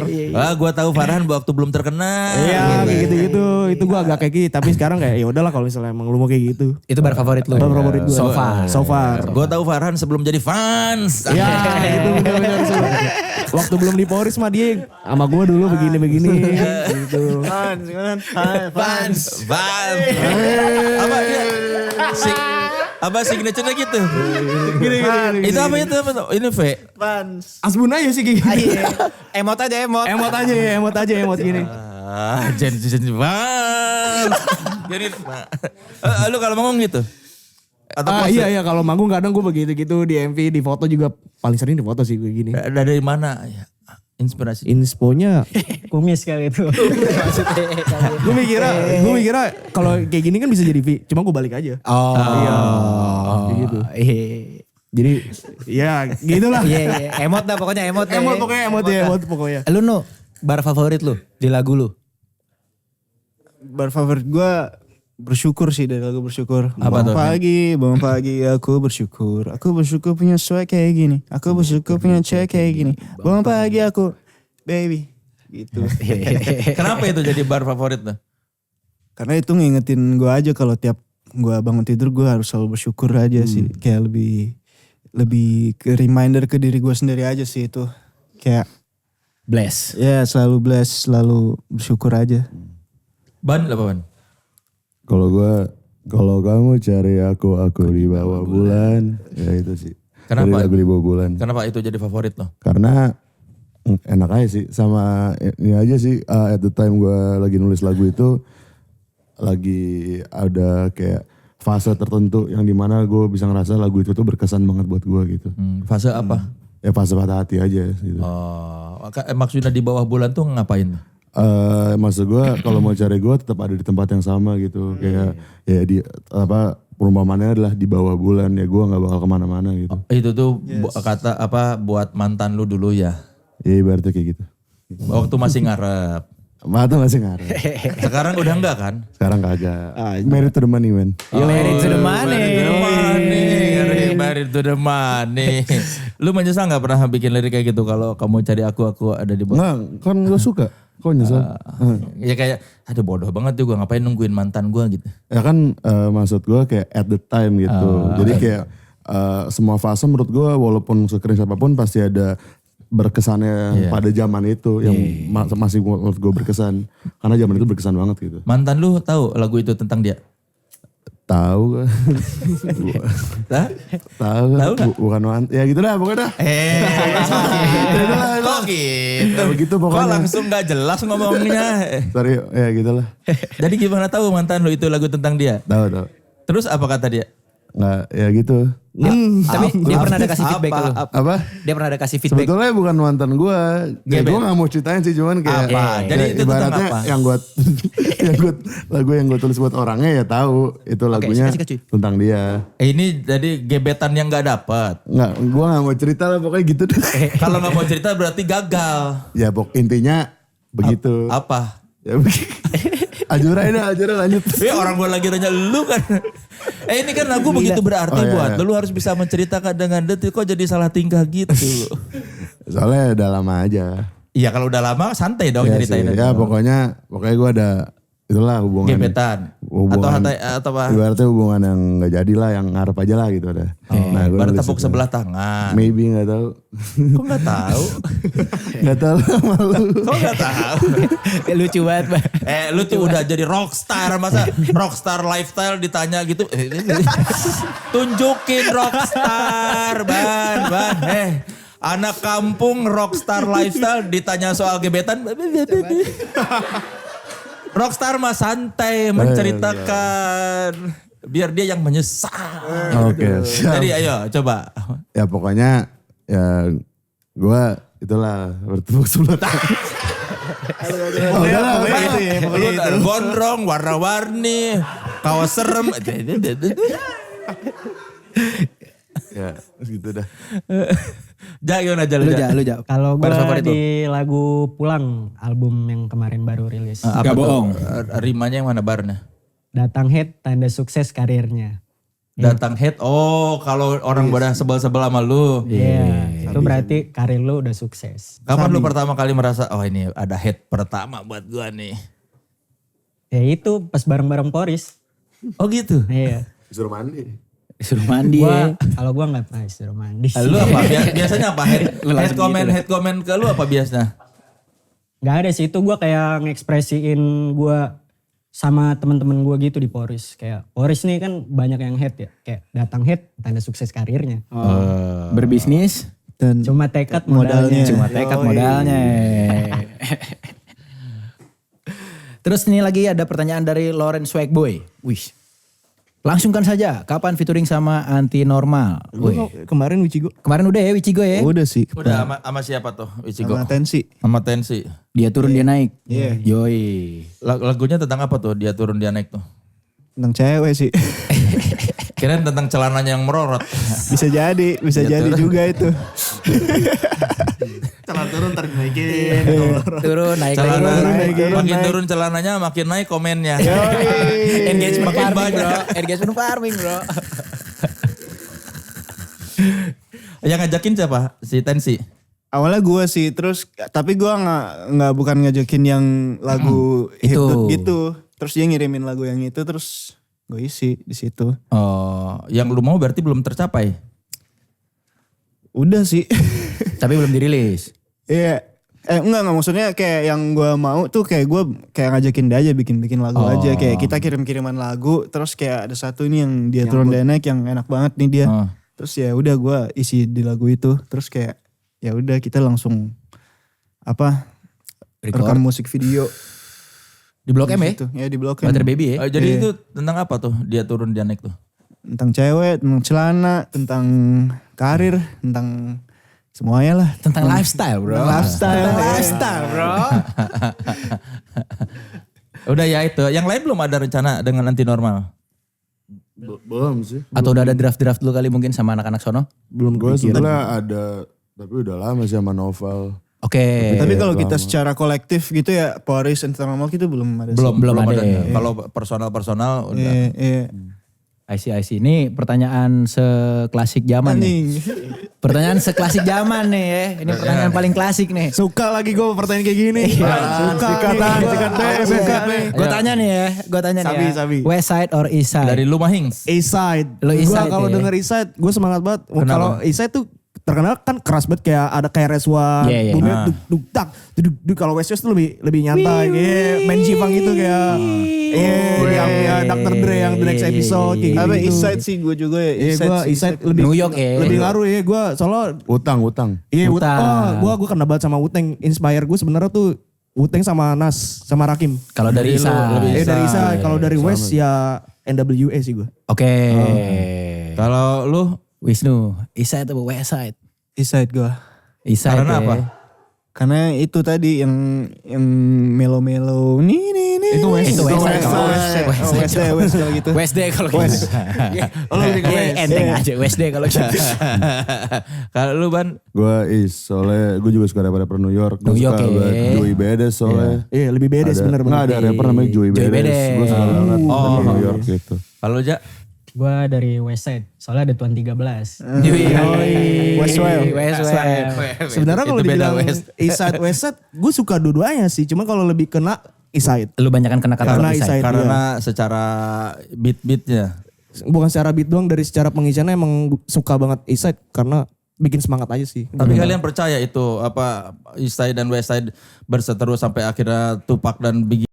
Gua tahu Farhan waktu belum terkenal. Iya kayak gitu-gitu. Itu gue agak kayak gitu. Tapi sekarang kayak ya udahlah kalau misalnya emang lu mau kayak gitu. Itu bar favorit lu. Bar favorit gue. So far. So far. Gue tahu Farhan sebelum jadi fans. Iya itu benar-benar. Waktu belum di Poris mah dia sama gue dulu begini-begini. Gitu. Fans. Apa dia? Apa signature-nya gitu? Gini. Itu apa itu? Ini V. Asbun aja sih kayak gitu. Emot aja emot. Emot aja gini. Jen fans. Jadi lu kalau ngomong gitu. Atau pose? Iya kalau manggung kadang gue begitu gitu di MV, di foto juga paling sering di foto sih gue gini. Dari mana? Ya, inspirasi. Insponya Kumis kali itu. gue mikirnya kalau kayak gini kan bisa jadi V, cuma gue balik aja. Oh. Iya. Kayak gitu. Jadi ya gitulah. Iya. Emot dah pokoknya emot. Emot pokoknya. Lu bar favorit lu di lagu lu. Bar favorit gue bersyukur sih, dari lagu bersyukur. Apa tuh? Bangun pagi aku bersyukur. Aku bersyukur punya swag kayak gini. Aku bersyukur punya cewek kayak gini. Bangun pagi aku baby gitu. Kenapa itu jadi bar favorit tuh? Karena itu ngingetin gue aja kalau tiap gue bangun tidur gue harus selalu bersyukur aja sih. Kayak lebih ke reminder ke diri gue sendiri aja sih itu. Kayak Bless. ya selalu bless, selalu bersyukur aja. Ban apa ban? Kalau kamu cari aku di bawah bulan, ya itu sih. Kenapa? Dari lagu di bawah bulan. Kenapa itu jadi favorit lo? Karena enak aja sih, sama ini aja sih. At the time gue lagi nulis lagu itu, lagi ada kayak fase tertentu yang dimana gue bisa ngerasa lagu itu tuh berkesan banget buat gue gitu. Fase apa? Ya fase patah hati aja gitu. Maksudnya di bawah bulan tuh ngapain? Maksud gue kalau mau cari gue tetap ada di tempat yang sama gitu. Kayak ya di perumpamannya adalah di bawah bulan, ya gue nggak bakal kemana-mana gitu. Itu tuh kata apa buat mantan lu dulu ya? Ya ibaratnya kayak gitu. Waktu masih ngarep. Mata masih ngarep. Sekarang udah enggak kan? Sekarang kagak. Married to the money man. Married to the money. Married to the money. Lu menyesal gak pernah bikin lirik kayak gitu kalau kamu cari aku ada di bawah? Enggak, kan gue suka. Kok nyesel? Ya kayak aduh bodoh banget juga ngapain nungguin mantan gue gitu. Ya kan maksud gue kayak at the time gitu. Jadi kayak semua fase menurut gue walaupun sekeren siapapun pasti ada berkesannya pada zaman itu yang masih menurut gue berkesan. Karena zaman itu berkesan banget gitu. Mantan lu tahu lagu itu tentang dia? Tahu kan? Tahu kan? Bukan mantan. Ya gitu dah pokoknya dah. Kok gitu? Ya begitu Kok pokoknya. langsung gak jelas ngomongnya? Sorry, ya gitulah. Jadi gimana tahu mantan lu itu lagu tentang dia? Tahu. Terus apa kata dia? Nggak, ya gitu. Tapi dia pernah ada kasih feedback ke lu. Apa? Dia pernah ada kasih feedback. Sebetulnya bukan mantan gue. Ya gue gak mau ceritain sih, cuman kayak Apa? Jadi itu tentang ibaratnya apa? yang gue lagu yang gue tulis buat orangnya ya tahu itu lagunya kasih. tentang dia. Ini jadi gebetan yang gak dapet. Nggak, gue gak mau cerita lah pokoknya gitu deh. Kalau gak mau cerita berarti gagal. Ya intinya begitu. Apa? Ya Ajura lanjut. Orang gue lagi nanya lu kan. Ini kan lagu begitu berarti buat lu harus bisa menceritakan dengan detil. Kok jadi salah tingkah gitu. Soalnya udah lama aja. Iya kalau udah lama santai dong Iya ceritain. sih. Ya pokoknya gue ada itulah hubungan. Gebetan. Atau apa? Ibaratnya hubungan yang gak jadi lah, yang ngarep aja lah gitu ada. Nah, gue Baru nulis tepuk itu. sebelah tangan. Maybe gak tahu. Kok gak tahu? Gak tahu malu. Kok gak tahu? Lucu banget, Bang. Lu tuh udah jadi rockstar, masa rockstar lifestyle ditanya gitu. Tunjukin rockstar, ban. Anak kampung rockstar lifestyle ditanya soal gebetan. Rockstar mah santai menceritakan. Biar dia yang menyesal. Oke, siap. Jadi ayo coba. Ya pokoknya ya gue itulah bertepuk sebelah tangan. Gondrong, warna-warni, kaos serem. Ya gitu dah. Jangan aja Lu Ja. Kalau gue Baru favorit tuh. di lagu Pulang, album yang kemarin baru rilis. Gak bohong. Rimanya yang mana barnya? Datang hit, tanda sukses karirnya. Datang head. Oh, kalau orang pada sebel-sebel sama lu. Iya, itu berarti karir lu udah sukses. Kapan lu pertama kali merasa, oh ini ada head pertama buat gua nih. Ya itu pas bareng-bareng Poris. Oh gitu. Iya. Disuruh mandi. Disuruh mandi ya. Kalau gua nggak pernah disuruh mandi. Lu apa? Biasanya apa? Head comment ke lu apa biasanya? Gak ada sih, itu gua kayak ngekspresiin gua sama teman-teman gua gitu di Poris. Kayak Poris nih kan banyak yang head ya. Kayak datang head, tanda sukses karirnya. Berbisnis. Dan Cuma tekad modalnya. Cuma tekad modalnya. Terus ini lagi ada pertanyaan dari Loren Swagboy. Wih. Langsungkan saja, kapan featuring sama Anti Normal? Kemarin Wichigo. Kemarin udah ya Wichigo ya? udah sih. Udah sama siapa tuh? Ichigo. Sama Tensi. Sama Tensi. Dia turun dia naik. Iya. Yoi. Lagunya tentang apa tuh? Dia turun dia naik tuh. Tentang cewek sih. Kirain tentang celananya yang merorot. Bisa jadi juga itu. Celana turun ntar dinaikin. Turun naik Celana, turun. makin turun celananya makin naik komennya. Engagement Makin farming banyak. bro. Engagement farming bro. Yang ngajakin siapa? Si Tensi. Awalnya gue sih, terus tapi gue nggak bukan ngajakin yang lagu hip Itu. hop gitu. Terus dia ngirimin lagu yang itu, terus gue isi di situ. Oh, yang lu mau berarti belum tercapai. Udah sih. Tapi belum dirilis. Iya. Enggak maksudnya kayak yang gue mau tuh kayak gue kayak ngajakin dia aja bikin lagu aja. Kayak kita kirim-kiriman lagu, terus kayak ada satu ini yang dia turun denek yang enak banget nih dia. Terus ya udah gue isi di lagu itu. Terus kayak ya udah kita langsung rekam musik video Di Blok M ya? gitu. Ya di Blok M. Butter Baby ya? Jadi itu tentang apa tuh dia turun dia naik tuh? Tentang cewek, tentang celana, tentang karir, tentang semuanya lah. Tentang lifestyle bro. Lifestyle bro. Udah ya itu. Yang lain belum ada rencana dengan anti normal? Belum sih. Atau udah ada draft-draft dulu kali mungkin sama anak-anak sono? Belum gue sebenarnya ada, tapi udah lama sih sama Novel. Oke. Tapi kalau kita secara kolektif gitu ya, Paris Internal gitu belum ada. Belum ada. Kalau personal udah. Iya. I see. Ini pertanyaan seklasik zaman nih. Pertanyaan seklasik zaman nih ya. Ini pertanyaan paling klasik nih. Suka lagi gue pertanyaan kayak gini. Suka nih. Gue tanya nih ya. Sabi. West side or east side? Dari Lumahings. East side. Lo East Gue Side kalau ya? denger East Side, gue semangat banget. Kenapa? Kalau East Side tuh terkenal kan keras banget, kayak ada kayak Reswan, Iya. bunyinya duk tak, duk. Kalau West Coast tuh lebih nyantai, kayak main Jipang gitu kayak, yang Dr. Dre yang the next episode kayak gitu. Apa East Side sih gue juga ya. Gue East Side lebih New York ya. lebih ngaruh ya gue soalnya. Utang. Iya, Utang. gue kena banget sama Wu-Tang. Inspire gue sebenarnya tuh Wu-Tang sama Nas sama Rakim. Kalau dari Isa. Dari Isa, kalau dari West ya NWA sih gue. Oke. Kalau lu Wisnu, East side atau West side? East Side gue. East side karena ya. apa? Karena itu tadi yang melo-melo Itu West. Itu West side. West kalau gitu. West Day kalau gitu. Lo lebih ke West. Enteng aja West Day kalau gitu. Kalau lu Ban? Gue East, soalnya gue juga suka rapper New York. Gue New York, suka ya. banget Joey Badass soalnya. Iya, lebih bedes bener. Nggak ada rapper namanya Joey Joey Badass. Badass. Gue suka banget rapper New York gitu. Kalau Ja? Gue dari West Side, soalnya ada Tuan 13. West Wild. Sebenarnya kalau Itu beda dibilang West. East Side, gue suka dua-duanya sih. Cuma kalau lebih kena East Side. Lu banyakan kena kata Karena East East side. Side. Karena secara beat-beatnya. Bukan secara beat doang, dari secara pengisiannya emang suka banget East Side karena bikin semangat aja sih. Tapi kalian percaya itu apa East Side dan West Side berseteru sampai akhirnya Tupac dan Biggie?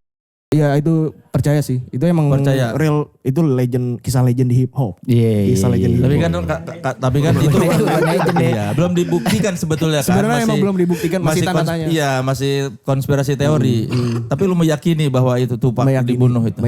Iya, itu percaya sih. Itu emang Percaya. real, itu kisah legend di hip hop. Iya. Kisah legend di Tapi hip kan hop. tapi kan itu iya, belum dibuktikan sebetulnya kan. Sebenarnya emang belum dibuktikan, masih tanda tanya. Iya, masih konspirasi teori. Tapi lu meyakini bahwa itu Tupac dibunuh itu.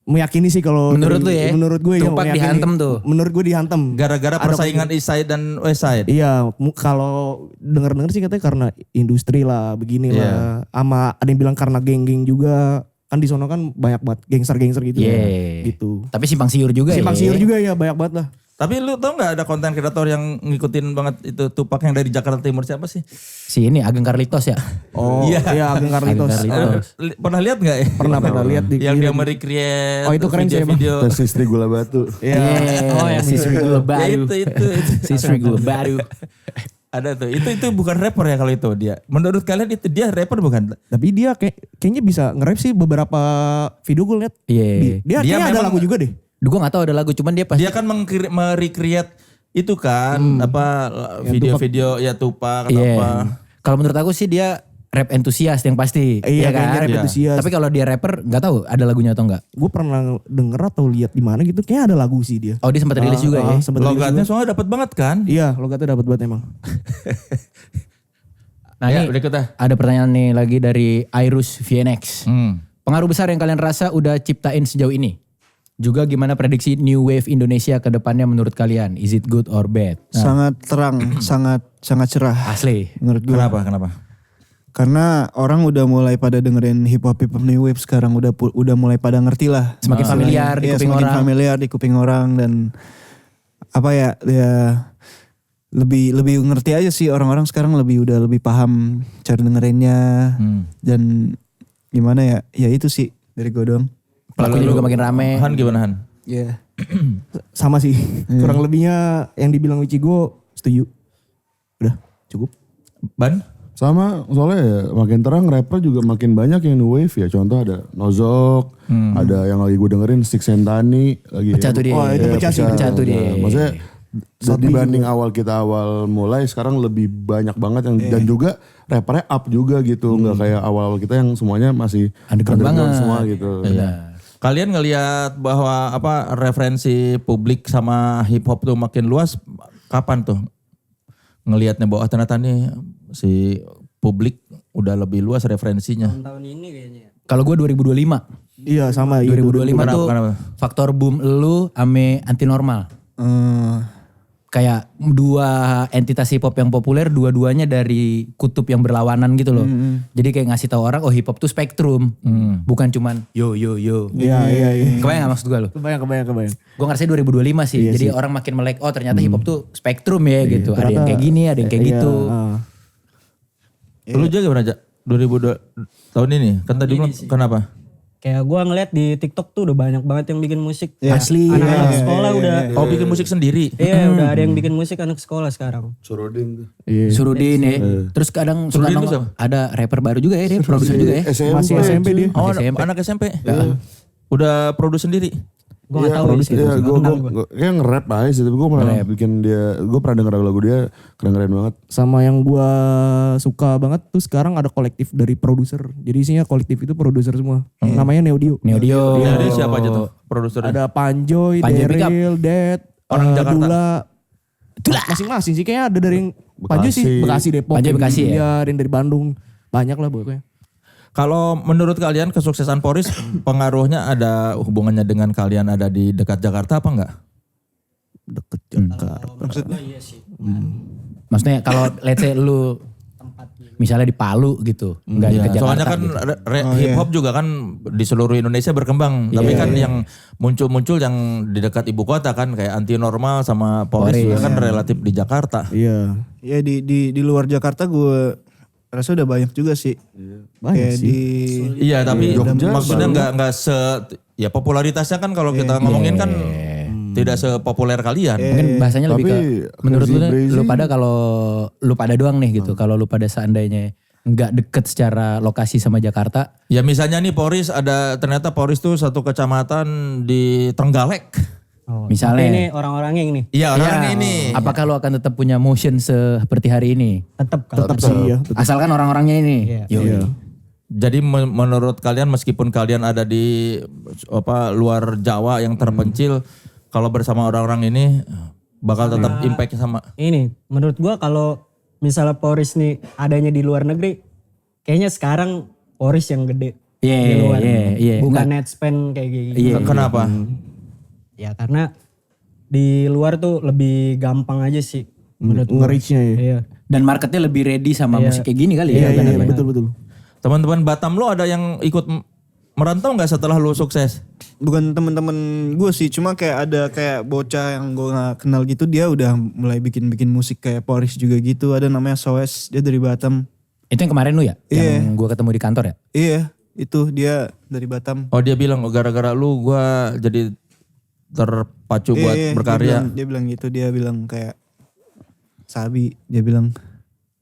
Meyakini sih kalau Menurut lu ya? Menurut gue ya Tupac meyakini. dihantem tuh. Menurut gue dihantem. Gara-gara Ada persaingan East Side dan West Side. Iya, kalau denger-denger sih katanya karena industri lah, begini lah. Sama ada yang bilang karena geng-geng juga. Kan di sono kan banyak banget gangster-gangster gitu. Iya. Gitu. Tapi simpang siur juga Simpang ya. siur juga ya, banyak banget lah. Tapi lu tau gak ada konten kreator yang ngikutin banget itu Tupac yang dari Jakarta Timur siapa sih? Si ini Ageng Carlitos ya. Oh iya, Ageng Carlitos. Pernah lihat gak ya? Pernah lihat di yang dia merecreate Oh, itu keren sih, Bang. video. Terus istri gula batu. Oh yang si Sri Gula Ya Baru. itu. Si Sri Gula Baru. Ada tuh. Itu bukan rapper ya kalau itu dia. Menurut kalian itu dia rapper bukan? Tapi dia kayaknya bisa nge-rap sih, beberapa video gue liat. Iya. Dia kayaknya ada memang- lagu juga deh. Gue gak tahu ada lagu, cuman dia pasti. Dia kan merecreate itu kan video-video ya Tupac atau Iya. apa. Kalau menurut aku sih dia rap entusias yang pasti. Iya, kan? kayaknya rap Iya. entusias. Tapi kalau dia rapper gak tahu ada lagunya atau enggak. Gue pernah denger atau lihat di mana gitu, kayaknya ada lagu sih dia. Oh dia sempat rilis juga ya. Sempet rilis Logatnya juga. soalnya dapat banget kan? Iya, logatnya dapat banget emang. Nah Ya, ini berikutnya. ada pertanyaan nih lagi dari Irus VNX. Pengaruh besar yang kalian rasa udah ciptain sejauh ini? Juga gimana prediksi New Wave Indonesia ke depannya menurut kalian? Is it good or bad? Nah, Sangat terang, sangat cerah asli. menurut gue. Kenapa? Karena orang udah mulai pada dengerin hip hop new wave sekarang, udah mulai pada ngerti lah. Semakin familiar di kuping semakin orang. familiar di kuping orang, dan apa ya lebih ngerti aja sih, orang-orang sekarang udah lebih paham cara dengerinnya. Dan gimana ya, ya itu sih dari gue doang. Pelakunya juga makin rame. Han gimana Han? Iya. Sama sih. Kurang lebihnya yang dibilang Wichigo setuju. Udah cukup. Ban? Sama, soalnya ya makin terang rapper juga makin banyak yang new wave ya. Contoh ada Nozok, ada yang lagi gue dengerin Six Sentani lagi. Pecah tuh dia. Oh, itu pecah sih. Pecah tuh dia. Maksudnya dibanding awal mulai sekarang lebih banyak banget yang dan juga rappernya up juga gitu, nggak kayak awal kita yang semuanya masih Underground banget. semua gitu. Iya. Kalian ngelihat bahwa referensi publik sama hip hop tuh makin luas kapan tuh? Ngelihatnya bahwa ternyata nih si publik udah lebih luas referensinya. Tahun ini kayaknya. Kalau gue 2025. Iya sama. 2025 tuh kenapa? faktor boom lu ame anti normal. Kayak dua entitas hip hop yang populer, dua-duanya dari kutub yang berlawanan gitu loh. Jadi kayak ngasih tahu orang, oh hip hop tuh spektrum, bukan cuman yo. Iya. Kebayang gak maksud gue lo? Kebayang. Gue ngerasa 2025 sih. Iya Jadi sih. orang makin melek, oh ternyata hip hop tuh spektrum ya gitu. Ada yang kayak gini, ada yang kayak gitu. Lu juga gimana aja? 2002 tahun ini kan tadi bilang kenapa? Kayak gue ngeliat di TikTok tuh udah banyak banget yang bikin musik. Asli. Anak-anak sekolah udah. Oh bikin musik sendiri. Iya udah ada yang bikin musik anak sekolah sekarang. Surudin tuh. Surudin ya. Terus kadang suka Surudin nongol, tuh siapa? ada rapper baru juga ya, dia produser juga ya. Masih SMP dia. Oh SMP. anak SMP. Udah produce sendiri. Gue gak tau sih. Iya, gue kayak nge-rap aja sih, tapi gue pernah bikin dia, gue pernah denger lagu dia keren-keren banget. Sama yang gua suka banget tuh sekarang ada kolektif dari produser. Jadi isinya kolektif itu produser semua. Namanya Neodio. Neodio. Iya dia siapa aja tuh produsernya? Ada Panjoy, Panjoy Pickup. Daryl, Dad, Orang Jakarta. Dula. Masing-masing sih kayaknya ada dari yang Panjoy sih Bekasi Depok. Panjoy Bekasi ya? Iya, ada yang dari Bandung. Banyak lah pokoknya. Kalau menurut kalian kesuksesan Poris pengaruhnya ada hubungannya dengan kalian ada di dekat Jakarta apa enggak? Deket Jakarta. Maksudnya? Maksudnya kalau let's say lu misalnya di Palu gitu, nggak Iya, ke Jakarta soalnya kan gitu. hip hop juga kan di seluruh Indonesia berkembang. Tapi kan yang muncul-muncul yang di dekat ibu kota kan kayak Anti Normal sama Poris juga kan relatif di Jakarta. Iya. Ya di luar Jakarta gue rasa udah banyak juga sih. Banyak Kayak sih. Iya tapi maksudnya nggak ya popularitasnya kan kalau kita ngomongin kan tidak sepopuler kalian. Mungkin bahasanya lebih ke Tapi menurut lu, Crazy lu pada kalau lu pada doang nih gitu. Kalau lu pada seandainya nggak deket secara lokasi sama Jakarta. Ya misalnya nih Poris ternyata Poris tuh satu kecamatan di Trenggalek. Oh, Misalnya. tapi ini orang-orangnya ini. Iya orang ini. Apakah lu akan tetap punya motion seperti hari ini? Tetap sih ya. Asalkan orang-orangnya ini. Iya. Jadi menurut kalian meskipun kalian ada di luar Jawa yang terpencil, kalau bersama orang-orang ini bakal tetap impact sama. Ini menurut gua kalau misalnya Poris nih adanya di luar negeri, kayaknya sekarang Poris yang gede. Di luar. Iya. Bukan Enggak. Netspan kayak gitu. Iya. Kenapa? Ya karena di luar tuh lebih gampang aja sih menurut gua. Nge-reach-nya ya. Iya. Dan marketnya lebih ready sama musik kayak gini kali ya. Iya, betul. Teman-teman Batam lo ada yang ikut merantau nggak setelah lo sukses? bukan temen-temen gue sih, cuma kayak ada kayak bocah yang gue gak kenal gitu, dia udah mulai bikin musik kayak Poris juga gitu. Ada namanya Soes, dia dari Batam. Itu yang kemarin lu ya? Iya. Yang gue ketemu di kantor ya? Iya, itu dia dari Batam. Oh dia bilang gara-gara lu gua jadi terpacu buat Iya, berkarya. Dia bilang gitu, dia bilang kayak Sabi, dia bilang.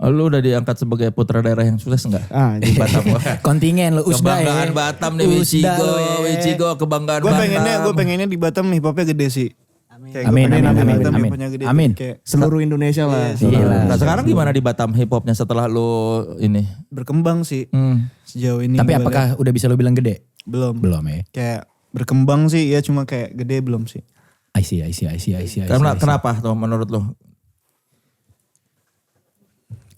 Oh, lu udah diangkat sebagai putra daerah yang sukses enggak? Di Batam. Kontingen lu Usda ya. Kebanggaan Batam nih Wichigo, kebanggaan Gue Batam. pengennya di Batam hip hopnya gede sih. Kayak Amin, gua pengen amin, di amin, Batam amin. hip hopnya gede. Amin. Kayak Seluruh Indonesia lah. Nah, sekarang gimana di Batam hip hopnya setelah lu ini? berkembang sih sejauh ini. Tapi gua apakah udah bisa lu bilang gede? liat. Belum. Belum ya. Kayak berkembang sih ya, cuma kayak gede belum sih. I see. Karena kenapa tuh menurut lu?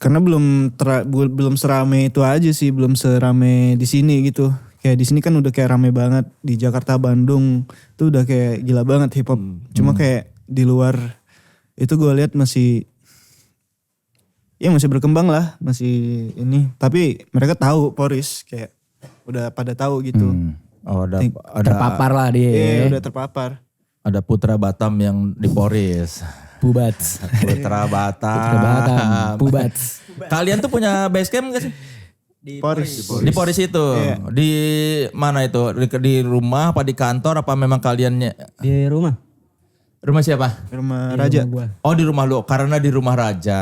Karena belum serame itu aja sih, belum serame di sini gitu. Kayak di sini kan udah kayak rame banget, di Jakarta, Bandung tuh udah kayak gila banget hip hop. Cuma kayak di luar itu gue lihat masih ya masih berkembang lah, masih ini. Tapi mereka tahu Poris kayak udah pada tahu gitu. Oh ada Terpapar lah dia. Iya, udah terpapar. Ada Putra Batam yang di Poris. Pubats. Putra Batam. Putra Batam. Pubats. Kalian tuh punya base camp gak sih? Poris. Di Poris itu. Di mana itu? Di rumah apa di kantor apa memang kaliannya? Di rumah. Rumah siapa? Rumah Raja. Oh di rumah lu, karena di rumah raja.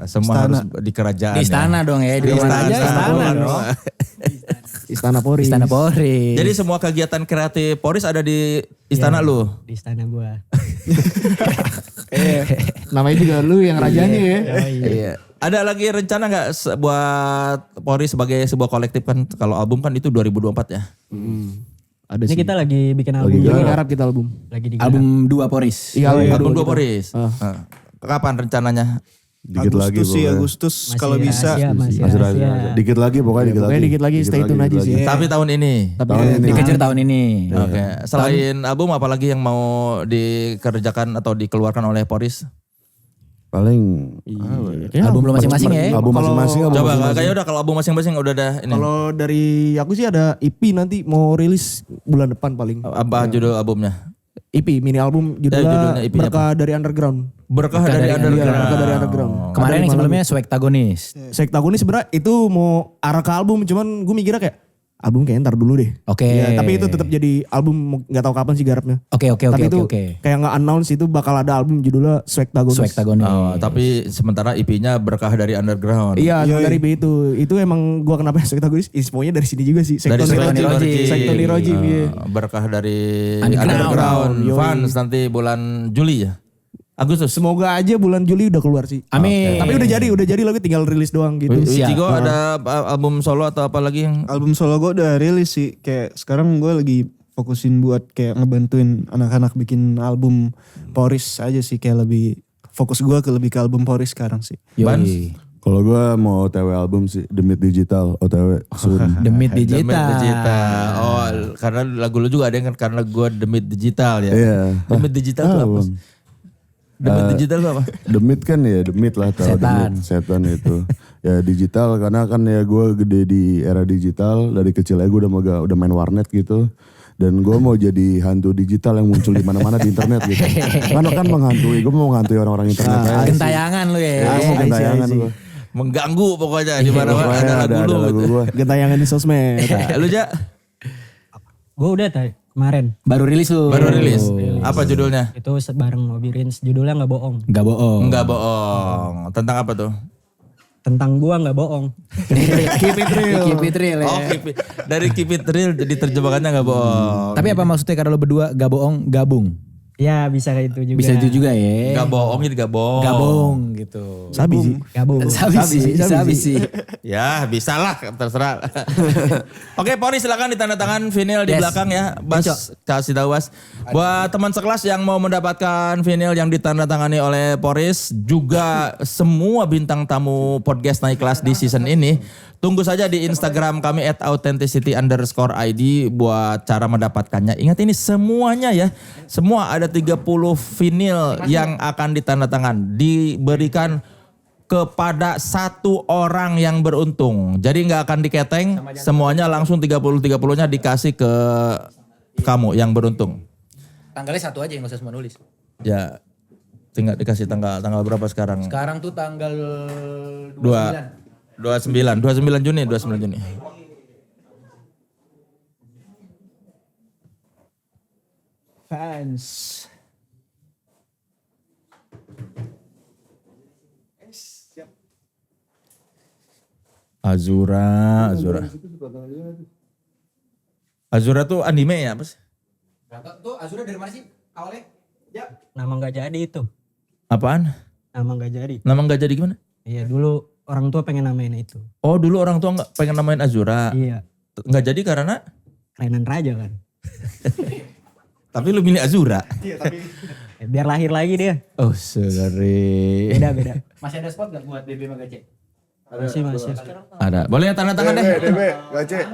Semua harus di kerajaan. Di istana dong ya. Di rumah raja istana dong. Istana Polri. Istana Polri. Jadi semua kegiatan kreatif Poris ada di istana lu? Di istana gua. Namanya juga lu yang rajanya ya. Iya. Ada lagi rencana nggak buat Poris sebagai sebuah kolektif kan? Kalau album kan itu 2024 ya? Ada Ini sih. kita lagi bikin album Lagi juga. garap kita album. Lagi digarap. Album 2 Poris. Iya, Album 2 Poris. Kapan rencananya? Dikit lagi Agustus sih, pokoknya. Agustus Masih kalau bisa. rahasia, masih Masih rahasia. rahasia. Dikit lagi pokoknya dikit lagi. Pokoknya dikit lagi, stay tune aja sih. Tapi tahun ini. Tahun ini. Dikejar tahun ini. Oke. Selain album apalagi yang mau dikerjakan atau dikeluarkan oleh Poris? Paling Album lo masing-masing ya. album masing-masing. album Coba masing-masing. kayak udah kalau album masing-masing udah ada ini. Kalau dari aku sih ada EP nanti mau rilis bulan depan paling. Apa judul albumnya? EP mini album judulnya judulnya EP Berkah dari Underground. Berkah dari Iya, Underground. Berkah dari Underground. Kemarin Ada yang 5 sebelumnya Swagtagonis. Sektagonis sebenarnya itu mau arah ke album, cuman gue mikirnya kayak album kayaknya ntar dulu deh. Oke. Ya, tapi itu tetap jadi album, nggak tahu kapan sih garapnya. Oke. Tapi itu Oke. kayak nggak announce itu bakal ada album judulnya Swagtagonis. Swagtagonis. Oh, tapi sementara EP-nya Berkah dari Underground. Iya, dari EP itu emang gua kenapa Swagtagonis infonya dari sini juga sih. Dari Sektoni Roji. Sektoni Roji. Iya. Berkah dari Underground. Underground. Yoi. Fans nanti bulan Juli ya? Agustus. Semoga aja bulan Juli udah keluar sih. Amin. Tapi udah jadi lagi tinggal rilis doang gitu. Siap. Cigo ada album solo atau apa lagi yang Album solo gue udah rilis sih. Kayak sekarang gue lagi fokusin buat kayak ngebantuin anak-anak bikin album Poris aja sih. Kayak lebih fokus gue lebih ke album Poris sekarang sih. Yoi. Kalau gue mau OTW album sih Demit Digital OTW soon. Demit Demit Digital. Digital. Oh, karena lagu lu juga ada yang kan karena gue Demit Digital ya. Iya. Demit Digital itu apa? Bang. Demit Digital itu apa? Demit kan ya, demit lah tahu Setan. demit, setan itu. Ya digital karena kan ya gue gede di era digital dari kecil aja gue udah main warnet gitu. Dan gue mau jadi hantu digital yang muncul di mana-mana di internet gitu. Karena kan menghantui, gue mau menghantui orang-orang internet. aja sih. Gentayangan lu ya. Ya, mau gentayangan gue. Mengganggu pokoknya di mana-mana Pokoknya ada lagu lu. lagu gue. Gentayangan di sosmed. Lu Ja Gue udah tadi kemarin. Baru rilis lu. baru rilis. Apa judulnya? Itu bareng Moby Rins. Judulnya nggak bohong. Gak bohong. Enggak bohong. Tentang apa tuh? Tentang gua nggak bohong. Keep it real. Keep it real ya. Oh, dari Keep It Real jadi terjemahannya enggak bohong. Tapi apa maksudnya karena lo berdua gak bohong gabung? Ya bisa kayak itu juga. Bisa itu juga ya. Enggak bohong jadi enggak bohong. Gabung gitu. Sabi sih. Gabung. Sabi sih. Ya bisa lah terserah. Oke Pori silakan ditandatangan vinyl di Yes. belakang ya. Bas kasih tahu Bas. Buat teman sekelas yang mau mendapatkan vinyl yang ditandatangani oleh Poris. Juga semua bintang tamu podcast naik kelas di season ini. Tunggu saja di Instagram kami @authenticity_id buat cara mendapatkannya. Ingat ini semuanya ya. Semua ada 30 vinyl yang akan ditandatangan. Diberikan kepada satu orang yang beruntung. Jadi nggak akan diketeng, semuanya langsung 30-30-nya dikasih ke kamu yang beruntung. Tanggalnya satu aja yang gak usah semua nulis. Ya tinggal dikasih tanggal berapa sekarang? Sekarang tuh tanggal 29 Juni. Fans. Azura. Azura tuh anime ya apa sih? Tuh Azura dari mana sih awalnya? Nama nggak jadi itu. Apaan? Nama nggak jadi. Nama nggak jadi gimana? Iya dulu orang tua pengen namain itu. Oh dulu orang tua nggak pengen namain Azura. Iya. Nggak jadi karena? Kerenan raja kan. Tapi lu milih Azura. Ya, biar lahir lagi dia. Oh sorry. Beda. Masih ada spot gak buat BB Magace? Masih. Ada. Boleh tanda tangan deh. DB, gace.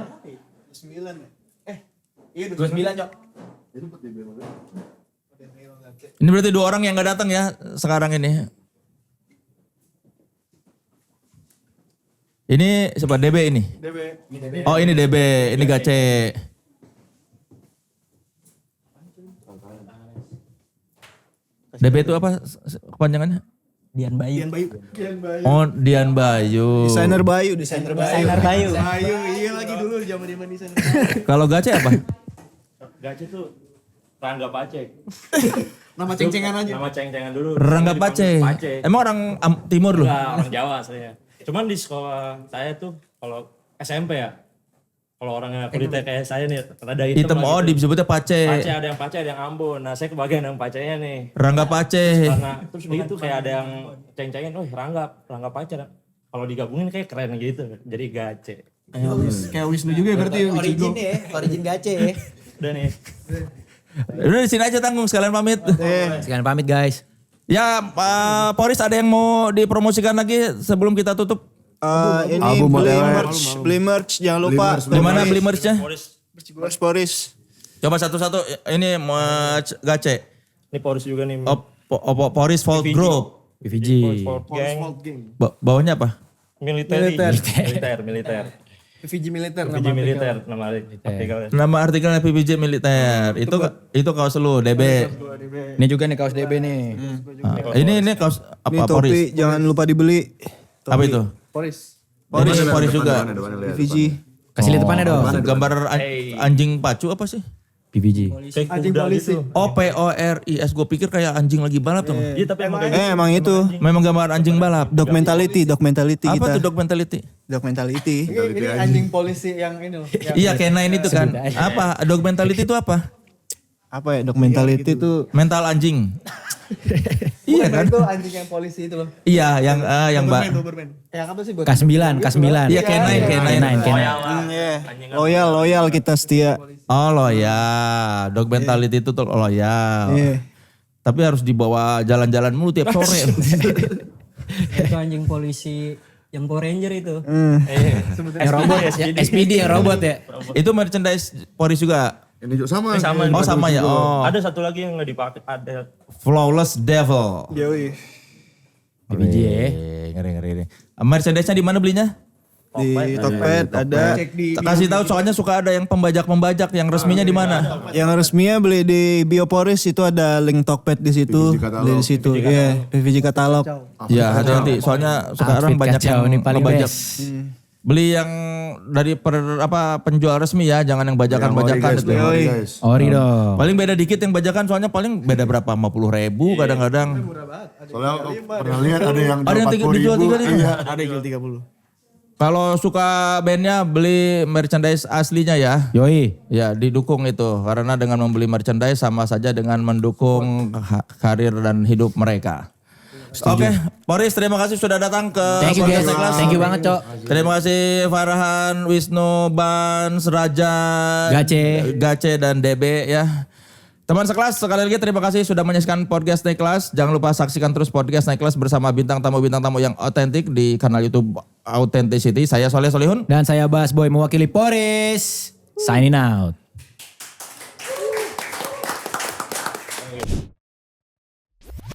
29 Cok. Ini berarti 2 orang yang nggak datang ya sekarang ini. Ini siapa DB ini? Oh ini DB, ini Gace. DB itu apa kepanjangannya? Dian Bayu. Oh Dian Bayu. Desainer Bayu. Desainer Bayu. Bayu, iya lagi dulu zaman di sana. Kalau Gace apa? Gace tuh Rangga Pacek. Nama ceng-cengan aja. Nama ceng-cengan dulu. Rangga Dipanggil Pace. Emang orang timur loh? Enggak, orang Jawa saya. Cuman di sekolah saya tuh kalau SMP ya. Kalau orangnya kulitnya kayak saya nih rada Hitam, lah gitu. disebutnya Pace. Pace, ada yang Pace, ada yang Ambon. Nah saya kebagian yang Pacenya nih. Rangga Pace. Karena terus begitu kayak ada yang ceng-cengin, oh Rangga Pace. Kalau digabungin kayak keren gitu. Jadi Gace. Kayak Wisnu juga berarti. Origin Gace. Udah nih. Udah di sini aja Tanggung, sekalian pamit. Sekalian pamit guys. Ya, Poris ada yang mau dipromosikan lagi sebelum kita tutup? Ini Album beli merch, jangan lupa. Di mana beli merch-nya? Poris. Coba satu-satu, ini merch Gace. Ini Poris juga nih. Poris Folk Group. PVG. Sport Gang. Bawahnya apa? Militer. PVG militer. PVG militer nama artikelnya. Nama artikelnya PPJ Militer. Itu kaos lu, DB. Ini juga nih kaos DB nih. Ini kaos Ini apa topi Poris? jangan lupa dibeli. Apa itu? Poris. Ini Poris juga. PVG. Kasih lihat depannya dong. Gambar anjing pacu apa sih? PVG. Kayak Anjing kuda polisi. gitu. Oh PORIS, gue pikir kayak anjing lagi balap tuh. Iya tapi emang kayak gitu. Emang itu Memang gambar anjing balap. documentality Apa kita. tuh dog mentality? Documentality. Ini anjing polisi yang ini loh. Iya K9 itu kan. Apa? Dog mentality itu apa? Apa ya documentality itu? Mental anjing. Iya kan? Itu anjing yang polisi itu loh. Iya, yang Mbak. Doberman. Yang apa sih buat? K9. Iya K9. Loyal kita setia. Oh loyal. Dog mentality itu tuh loyal. Iya. Tapi harus dibawa jalan-jalan mulu tiap sore. Itu anjing polisi yang Power Ranger itu. Yang robot, SPD yang robot ya. Itu merchandise Poris juga. Ini juga sama. Oh sama ya. Oh. Ada satu lagi yang nggak dipakai. Ada Flawless Devil. Yoi. PVG ya. Ngeri. Merchandise-nya di mana belinya? Di Tokped ada. Kasih tahu soalnya suka ada yang pembajak yang resminya di mana? Yang resminya beli di Bioporis itu ada link Tokped di situ. PVG katalog. Beli di situ. Iya, PVG katalog. Ya hati-hati soalnya sekarang Outfit banyak kacau yang nih paling ngebajak. best. Beli yang dari penjual resmi ya, jangan yang bajakan-bajakan itu. Guys. Ori dong. Paling beda dikit yang bajakan soalnya paling beda berapa 50.000 kadang-kadang. Soalnya pernah lihat ada yang Ada yang dijual 3.000. Iya. Ada yang 30. Kalau suka bandnya beli merchandise aslinya ya. Yoi. Ya didukung itu karena dengan membeli merchandise sama saja dengan mendukung karir dan hidup mereka. Oke, Poris terima kasih sudah datang ke Thank you guys. Podcast Kelas. Thank you banget Cok. Terima kasih Farhan, Wisnu, Bans, Raja, Gace dan DB ya. Teman sekelas sekali lagi terima kasih sudah menyaksikan podcast Naik Kelas. Jangan lupa saksikan terus podcast Naik Kelas bersama bintang tamu yang otentik di kanal YouTube Authenticity. Saya Soleh Solihun. Dan saya Bas Boy mewakili Poris. Signing out.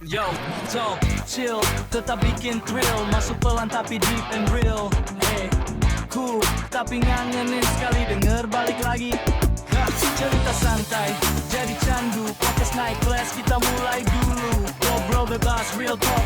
Yo, talk, chill, tetap bikin thrill. Masuk pelan tapi deep and real. Hey, cool, tapi ngangenin sekali denger balik lagi. Cerita santai, jadi candu. Podcast Naik Kelas kita mulai dulu. Ngobrol bebas, real talk